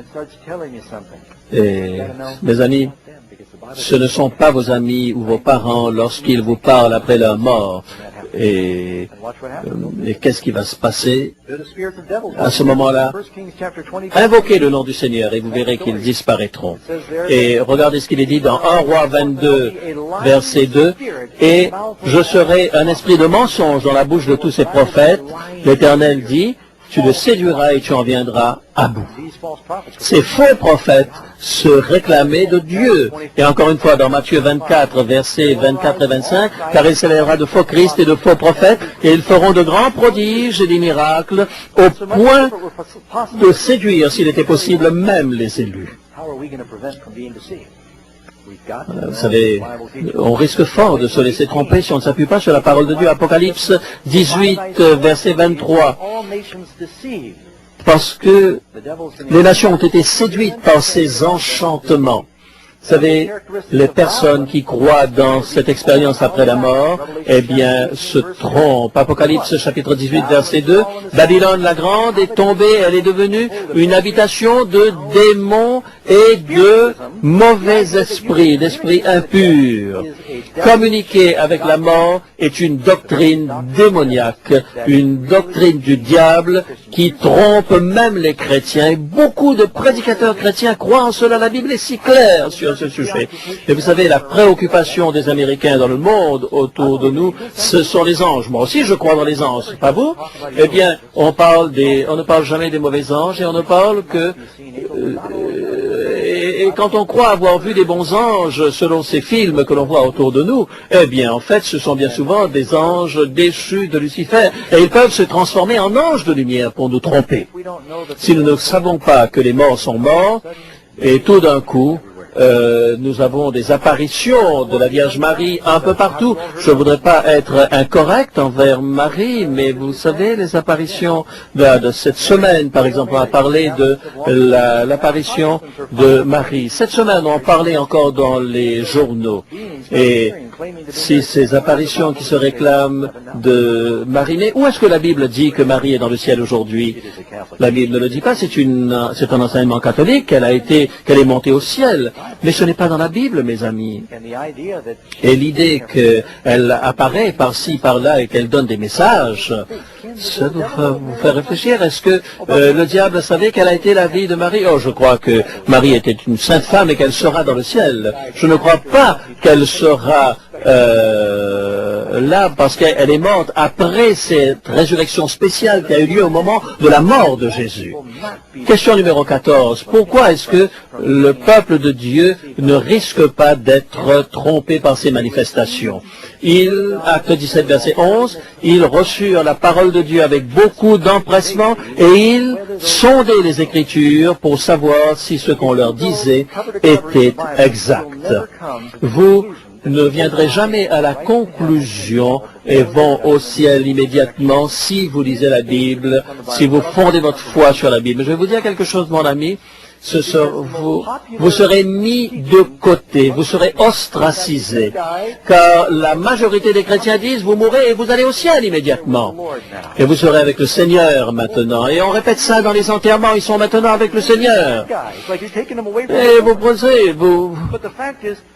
mes amis, ce ne sont pas vos amis ou vos parents lorsqu'ils vous parlent après leur mort. Et qu'est-ce qui va se passer à ce moment-là? Invoquez le nom du Seigneur et vous verrez qu'ils disparaîtront. Et regardez ce qu'il est dit dans 1 Roi 22, verset 2. Et je serai un esprit de mensonge dans la bouche de tous ces prophètes. L'Éternel dit, tu le séduiras et tu en viendras à bout. Ces faux prophètes se réclamaient de Dieu. Et encore une fois, dans Matthieu 24, versets 24 et 25, car il s'élèvera de faux Christ et de faux prophètes, et ils feront de grands prodiges et des miracles, au point de séduire, s'il était possible, même les élus. Vous savez, on risque fort de se laisser tromper si on ne s'appuie pas sur la parole de Dieu. Apocalypse 18, verset 23. Parce que les nations ont été séduites par ces enchantements. Vous savez, les personnes qui croient dans cette expérience après la mort, eh bien, se trompent. Apocalypse chapitre 18, verset 2, Babylone la grande est tombée, elle est devenue une habitation de démons et de mauvais esprits, d'esprits impurs. Communiquer avec la mort est une doctrine démoniaque, une doctrine du diable qui trompe même les chrétiens. Et beaucoup de prédicateurs chrétiens croient en cela. La Bible est si claire sur ce sujet. Et vous savez, la préoccupation des Américains dans le monde autour de nous, ce sont les anges. Moi aussi, je crois dans les anges. Pas vous? Eh bien, on ne parle jamais des mauvais anges et on ne parle que... Et quand on croit avoir vu des bons anges selon ces films que l'on voit autour de nous, eh bien, en fait, ce sont bien souvent des anges déchus de Lucifer. Et ils peuvent se transformer en anges de lumière pour nous tromper. Si nous ne savons pas que les morts sont morts, et tout d'un coup, nous avons des apparitions de la Vierge Marie un peu partout. Je ne voudrais pas être incorrect envers Marie, mais vous savez, les apparitions de cette semaine, par exemple, on a parlé de l'apparition de Marie. Cette semaine, on parlait encore dans les journaux. Et si ces apparitions qui se réclament de Marie, mais où est-ce que la Bible dit que Marie est dans le ciel aujourd'hui? La Bible ne le dit pas, c'est un enseignement catholique, qu'elle est montée au ciel. Mais ce n'est pas dans la Bible, mes amis. Et l'idée qu'elle apparaît par-ci, par-là et qu'elle donne des messages, ça doit vous faire réfléchir. Est-ce que le diable savait quelle a été la vie de Marie? Oh, je crois que Marie était une sainte femme et qu'elle sera dans le ciel. Je ne crois pas qu'elle sera là parce qu'elle est morte après cette résurrection spéciale qui a eu lieu au moment de la mort de Jésus. Question numéro 14. Pourquoi est-ce que le peuple de Dieu ne risque pas d'être trompé par ces manifestations? Acte 17, verset 11, ils reçurent la parole de Dieu avec beaucoup d'empressement et ils sondaient les Écritures pour savoir si ce qu'on leur disait était exact. Vous ne viendrez jamais à la conclusion et vont au ciel immédiatement si vous lisez la Bible, si vous fondez votre foi sur la Bible. Je vais vous dire quelque chose, mon ami. Vous serez mis de côté, vous serez ostracisé, car la majorité des chrétiens disent, vous mourrez et vous allez au ciel immédiatement. Et vous serez avec le Seigneur maintenant. Et on répète ça dans les enterrements, ils sont maintenant avec le Seigneur. Et vous pensez,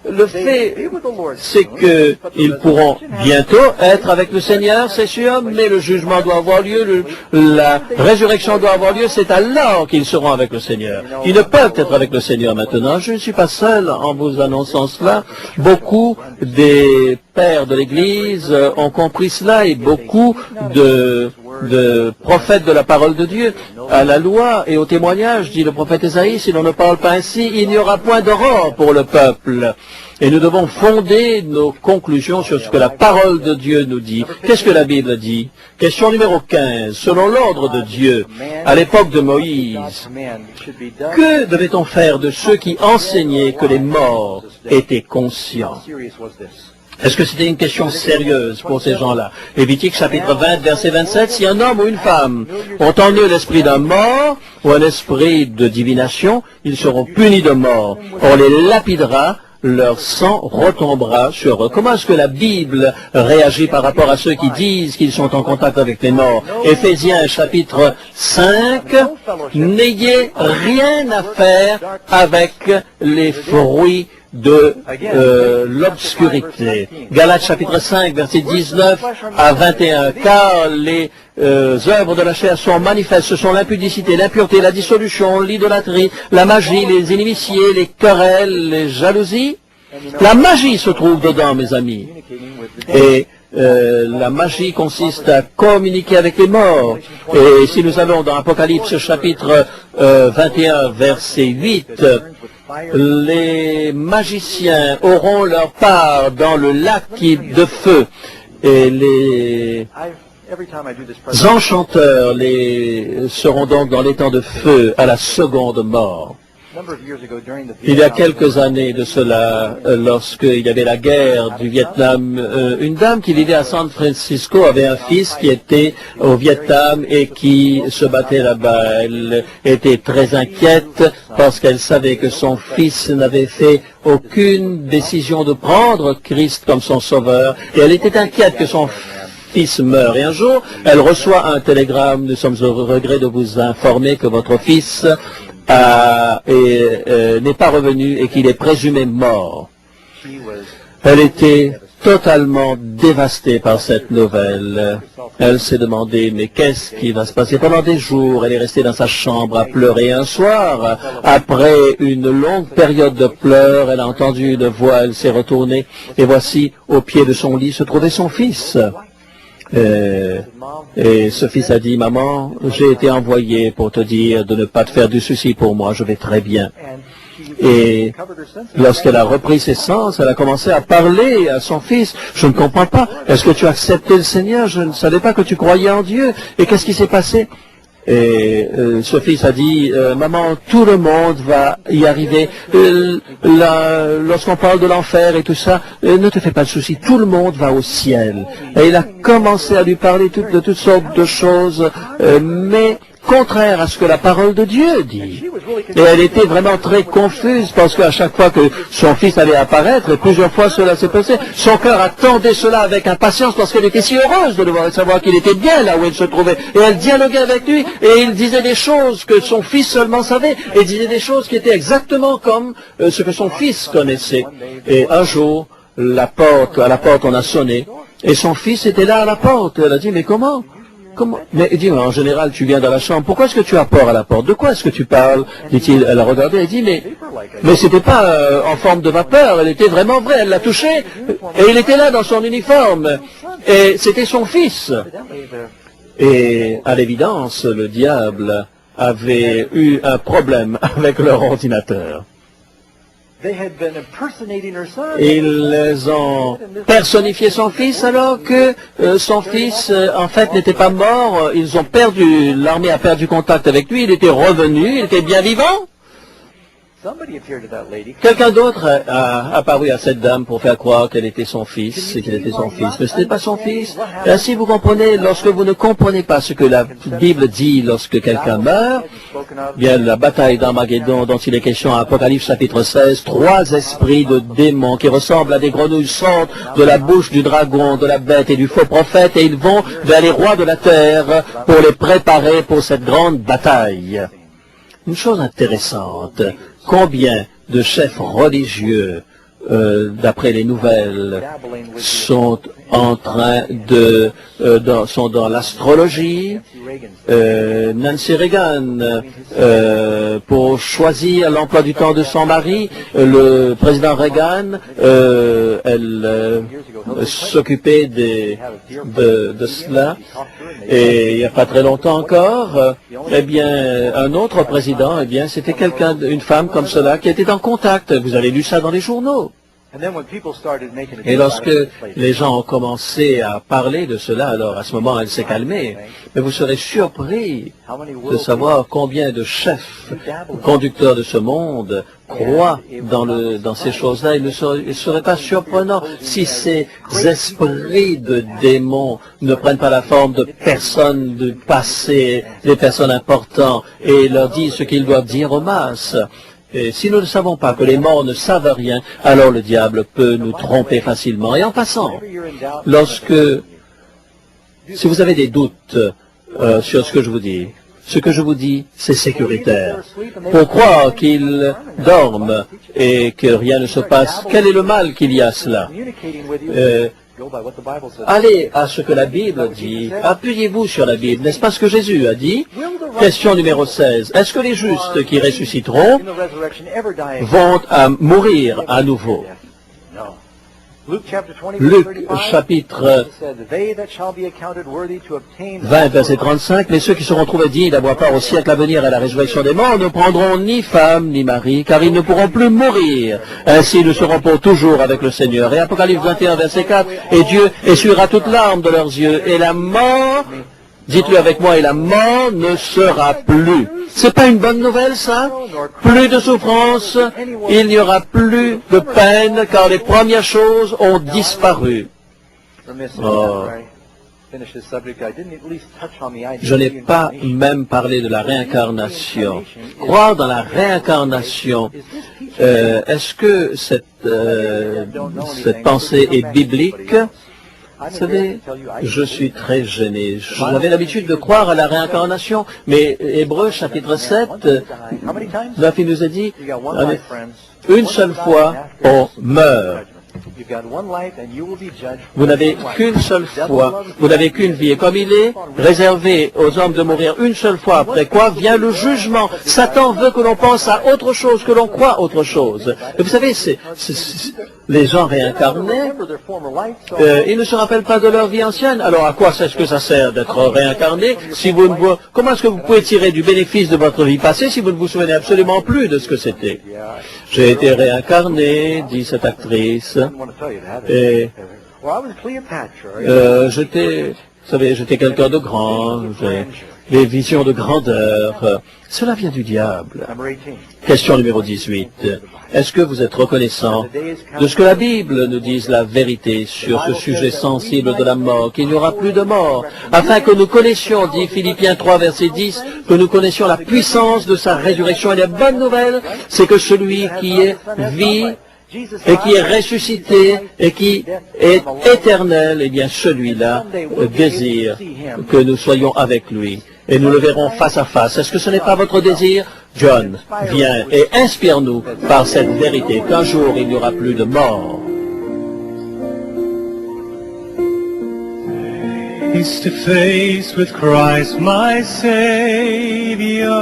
le fait, c'est qu'ils pourront bientôt être avec le Seigneur, c'est sûr, mais le jugement doit avoir lieu, la résurrection doit avoir lieu, c'est alors qu'ils seront avec le Seigneur. Ils ne peuvent être avec le Seigneur maintenant. Je ne suis pas seul en vous annonçant cela. Beaucoup des pères de l'Église ont compris cela et beaucoup de prophètes de la parole de Dieu. À la loi et au témoignage, dit le prophète Ésaïe, si l'on ne parle pas ainsi, il n'y aura point d'aurore pour le peuple. Et nous devons fonder nos conclusions sur ce que la parole de Dieu nous dit. Qu'est-ce que la Bible dit? Question numéro 15. Selon l'ordre de Dieu, à l'époque de Moïse, que devait-on faire de ceux qui enseignaient que les morts étaient conscients? Est-ce que c'était une question sérieuse pour ces gens-là? Lévitique chapitre 20, verset 27, si un homme ou une femme ont en eux l'esprit d'un mort ou un esprit de divination, ils seront punis de mort. On les lapidera, leur sang retombera sur eux. Comment est-ce que la Bible réagit par rapport à ceux qui disent qu'ils sont en contact avec les morts? Éphésiens chapitre 5, n'ayez rien à faire avec les fruits de l'obscurité. Galates chapitre 5, verset 19 à 21, car les œuvres de la chair sont manifestes, ce sont l'impudicité, l'impureté, la dissolution, l'idolâtrie, la magie, les inimitiés, les querelles, les jalousies. La magie se trouve dedans, mes amis. Et la magie consiste à communiquer avec les morts. Et si nous allons dans Apocalypse chapitre 21, verset 8, les magiciens auront leur part dans le lac de feu et les enchanteurs seront donc dans l'étang de feu à la seconde mort. Il y a quelques années de cela, lorsqu'il y avait la guerre du Vietnam, une dame qui vivait à San Francisco avait un fils qui était au Vietnam et qui se battait là-bas. Elle était très inquiète parce qu'elle savait que son fils n'avait fait aucune décision de prendre Christ comme son sauveur et elle était inquiète que son fils meurt. Et un jour, elle reçoit un télégramme: nous sommes au regret de vous informer que votre fils n'est pas revenu et qu'il est présumé mort. Elle était totalement dévastée par cette nouvelle. Elle s'est demandé, mais qu'est-ce qui va se passer? Pendant des jours, elle est restée dans sa chambre à pleurer. Un soir, après une longue période de pleurs, elle a entendu une voix, elle s'est retournée, et voici, au pied de son lit, se trouvait son fils. Et ce fils a dit: maman, j'ai été envoyé pour te dire de ne pas te faire du souci pour moi, je vais très bien. Et lorsqu'elle a repris ses sens, elle a commencé à parler à son fils: je ne comprends pas, est-ce que tu as accepté le Seigneur? Je ne savais pas que tu croyais en Dieu. Et qu'est-ce qui s'est passé? Et ce fils a dit: maman, tout le monde va y arriver. Lorsqu'on parle de l'enfer et tout ça, ne te fais pas de soucis, tout le monde va au ciel. Et il a commencé à lui parler de toutes sortes de choses, mais contraire à ce que la parole de Dieu dit. Et elle était vraiment très confuse parce qu'à chaque fois que son fils allait apparaître, et plusieurs fois cela s'est passé, son cœur attendait cela avec impatience parce qu'elle était si heureuse de le voir et de savoir qu'il était bien là où il se trouvait. Et elle dialoguait avec lui et il disait des choses que son fils seulement savait et disait des choses qui étaient exactement comme ce que son fils connaissait. Et un jour, à la porte on a sonné et son fils était là à la porte. Elle a dit: mais comment? Mais il dit: en général, tu viens dans la chambre. Pourquoi est-ce que tu as peur à la porte? De quoi est-ce que tu parles? Dit-il. Elle a regardé et dit: mais c'était pas en forme de vapeur. Elle était vraiment vraie. Elle l'a touché et il était là dans son uniforme. Et c'était son fils. Et à l'évidence, le diable avait eu un problème avec leur ordinateur. Ils ont personnifié son fils alors que son fils en fait n'était pas mort. Ils ont perdu, l'armée a perdu contact avec lui, il était revenu, il était bien vivant. Quelqu'un d'autre a apparu à cette dame pour faire croire qu'elle était son fils et qu'il était son fils, mais ce n'était pas son fils. Et ainsi vous comprenez, lorsque vous ne comprenez pas ce que la Bible dit lorsque quelqu'un meurt, bien la bataille d'Armageddon dont il est question à Apocalypse chapitre 16, 3 esprits de démons qui ressemblent à des grenouilles sortent de la bouche du dragon, de la bête et du faux prophète et ils vont vers les rois de la terre pour les préparer pour cette grande bataille. Une chose intéressante, combien de chefs religieux, d'après les nouvelles, sont en train sont dans l'astrologie? Nancy Reagan, pour choisir l'emploi du temps de son mari, le président Reagan, elle s'occupait de cela. Et il n'y a pas très longtemps encore, eh bien, un autre président, eh bien, c'était une femme comme cela qui était en contact. Vous avez lu ça dans les journaux. Et lorsque les gens ont commencé à parler de cela, alors à ce moment, elle s'est calmée. Mais vous serez surpris de savoir combien de chefs, conducteurs de ce monde, croient dans ces choses-là. Il ne serait pas surprenant si ces esprits de démons ne prennent pas la forme de personnes du passé, des personnes importantes, et leur disent ce qu'ils doivent dire aux masses. Et si nous ne savons pas que les morts ne savent rien, alors le diable peut nous tromper facilement. Et en passant, si vous avez des doutes sur ce que je vous dis, c'est sécuritaire. Pour croire qu'ils dorment et que rien ne se passe, quel est le mal qu'il y a à cela? Allez à ce que la Bible dit, appuyez-vous sur la Bible, n'est-ce pas ce que Jésus a dit? Question numéro 16. Est-ce que les justes qui ressusciteront vont mourir à nouveau? Luc chapitre 20, verset 35, mais ceux qui seront trouvés dignes d'avoir part au siècle à venir à la résurrection des morts ne prendront ni femme ni mari, car ils ne pourront plus mourir. Ainsi ils seront pour toujours avec le Seigneur. Et Apocalypse 21, verset 4, et Dieu essuiera toute larme de leurs yeux, et la mort Dites-le avec moi, et la mort ne sera plus. C'est pas une bonne nouvelle, ça? Plus de souffrance, il n'y aura plus de peine, car les premières choses ont disparu. Oh. Je n'ai pas même parlé de la réincarnation. Croire dans la réincarnation, est-ce que cette pensée est biblique? Vous savez, je suis très gêné. J'avais l'habitude de croire à la réincarnation, mais Hébreux chapitre 7, la fille nous a dit, une seule fois, on meurt. Vous n'avez qu'une seule fois, vous n'avez qu'une vie. Et comme il est réservé aux hommes de mourir une seule fois, après quoi vient le jugement. Satan veut que l'on pense à autre chose, que l'on croit autre chose. Et vous savez, les gens réincarnés, ils ne se rappellent pas de leur vie ancienne. Alors à quoi est-ce que ça sert d'être réincarné si vous ne vous... Comment est-ce que vous pouvez tirer du bénéfice de votre vie passée si vous ne vous souvenez absolument plus de ce que c'était? J'ai été réincarné, dit cette actrice, et j'étais quelqu'un de grand, j'ai des visions de grandeur. Cela vient du diable. Question numéro 18. Est-ce que vous êtes reconnaissant de ce que la Bible nous dise la vérité sur ce sujet sensible de la mort, qu'il n'y aura plus de mort, afin que nous connaissions, dit Philippiens 3, verset 10, que nous connaissions la puissance de sa résurrection. Et la bonne nouvelle, c'est que celui qui est vie et qui est ressuscité et qui est éternel, eh bien celui-là désire que nous soyons avec lui. Et nous le verrons face à face. Est-ce que ce n'est pas votre désir? John, viens et inspire-nous par cette vérité qu'un jour il n'y aura plus de mort. Face to face with Christ my Savior.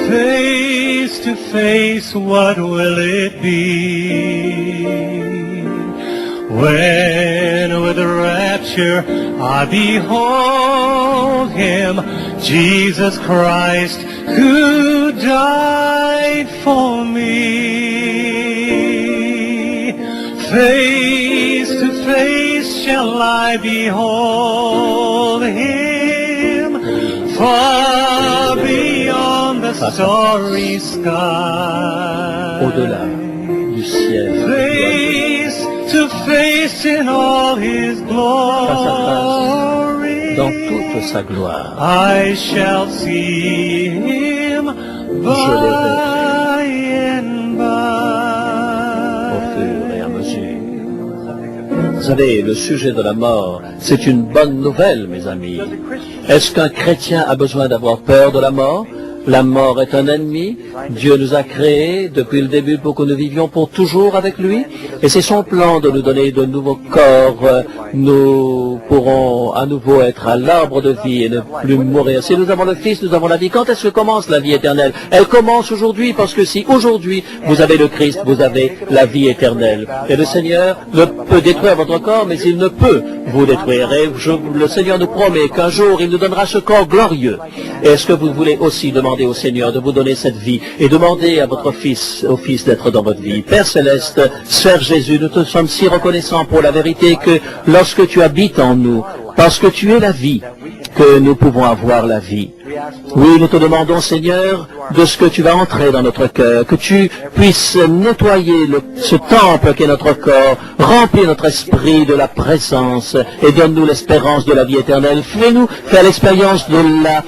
Face to face, what will it be? When with rapture I behold Him, Jesus Christ, who died for me. Face to face shall I behold Him, far beyond the starry sky. Au-delà du ciel. Face to face in all His glory. Dans toute sa gloire. I shall see Him by and by. Au fur et à mesure. Vous savez, le sujet de la mort, c'est une bonne nouvelle, mes amis. Est-ce qu'un chrétien a besoin d'avoir peur de la mort? La mort est un ennemi. Dieu nous a créés depuis le début pour que nous vivions pour toujours avec lui. Et c'est son plan de nous donner de nouveaux corps. Nous pourrons à nouveau être à l'arbre de vie et ne plus mourir. Si nous avons le Fils, nous avons la vie. Quand est-ce que commence la vie éternelle? Elle commence aujourd'hui, parce que si aujourd'hui vous avez le Christ, vous avez la vie éternelle. Et le Seigneur ne peut détruire votre corps, mais il ne peut vous détruire. Et le Seigneur nous promet qu'un jour il nous donnera ce corps glorieux. Et est-ce que vous voulez aussi demander au Seigneur de vous donner cette vie et demander à votre Fils, au Fils d'être dans votre vie? Père Céleste, Sœur Jésus, nous te sommes si reconnaissants pour la vérité que lorsque tu habites en nous, parce que tu es la vie, que nous pouvons avoir la vie. Oui, nous te demandons, Seigneur, de ce que tu vas entrer dans notre cœur, que tu puisses nettoyer ce temple qu'est notre corps, remplir notre esprit de la présence et donne-nous l'espérance de la vie éternelle. Fais-nous faire l'expérience de la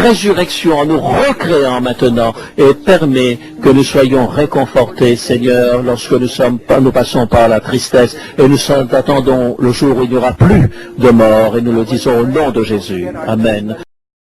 résurrection en nous recréant maintenant et permets que nous soyons réconfortés, Seigneur, lorsque nous passons par la tristesse et nous attendons le jour où il n'y aura plus de mort et nous le disons au nom de Jésus. Amen.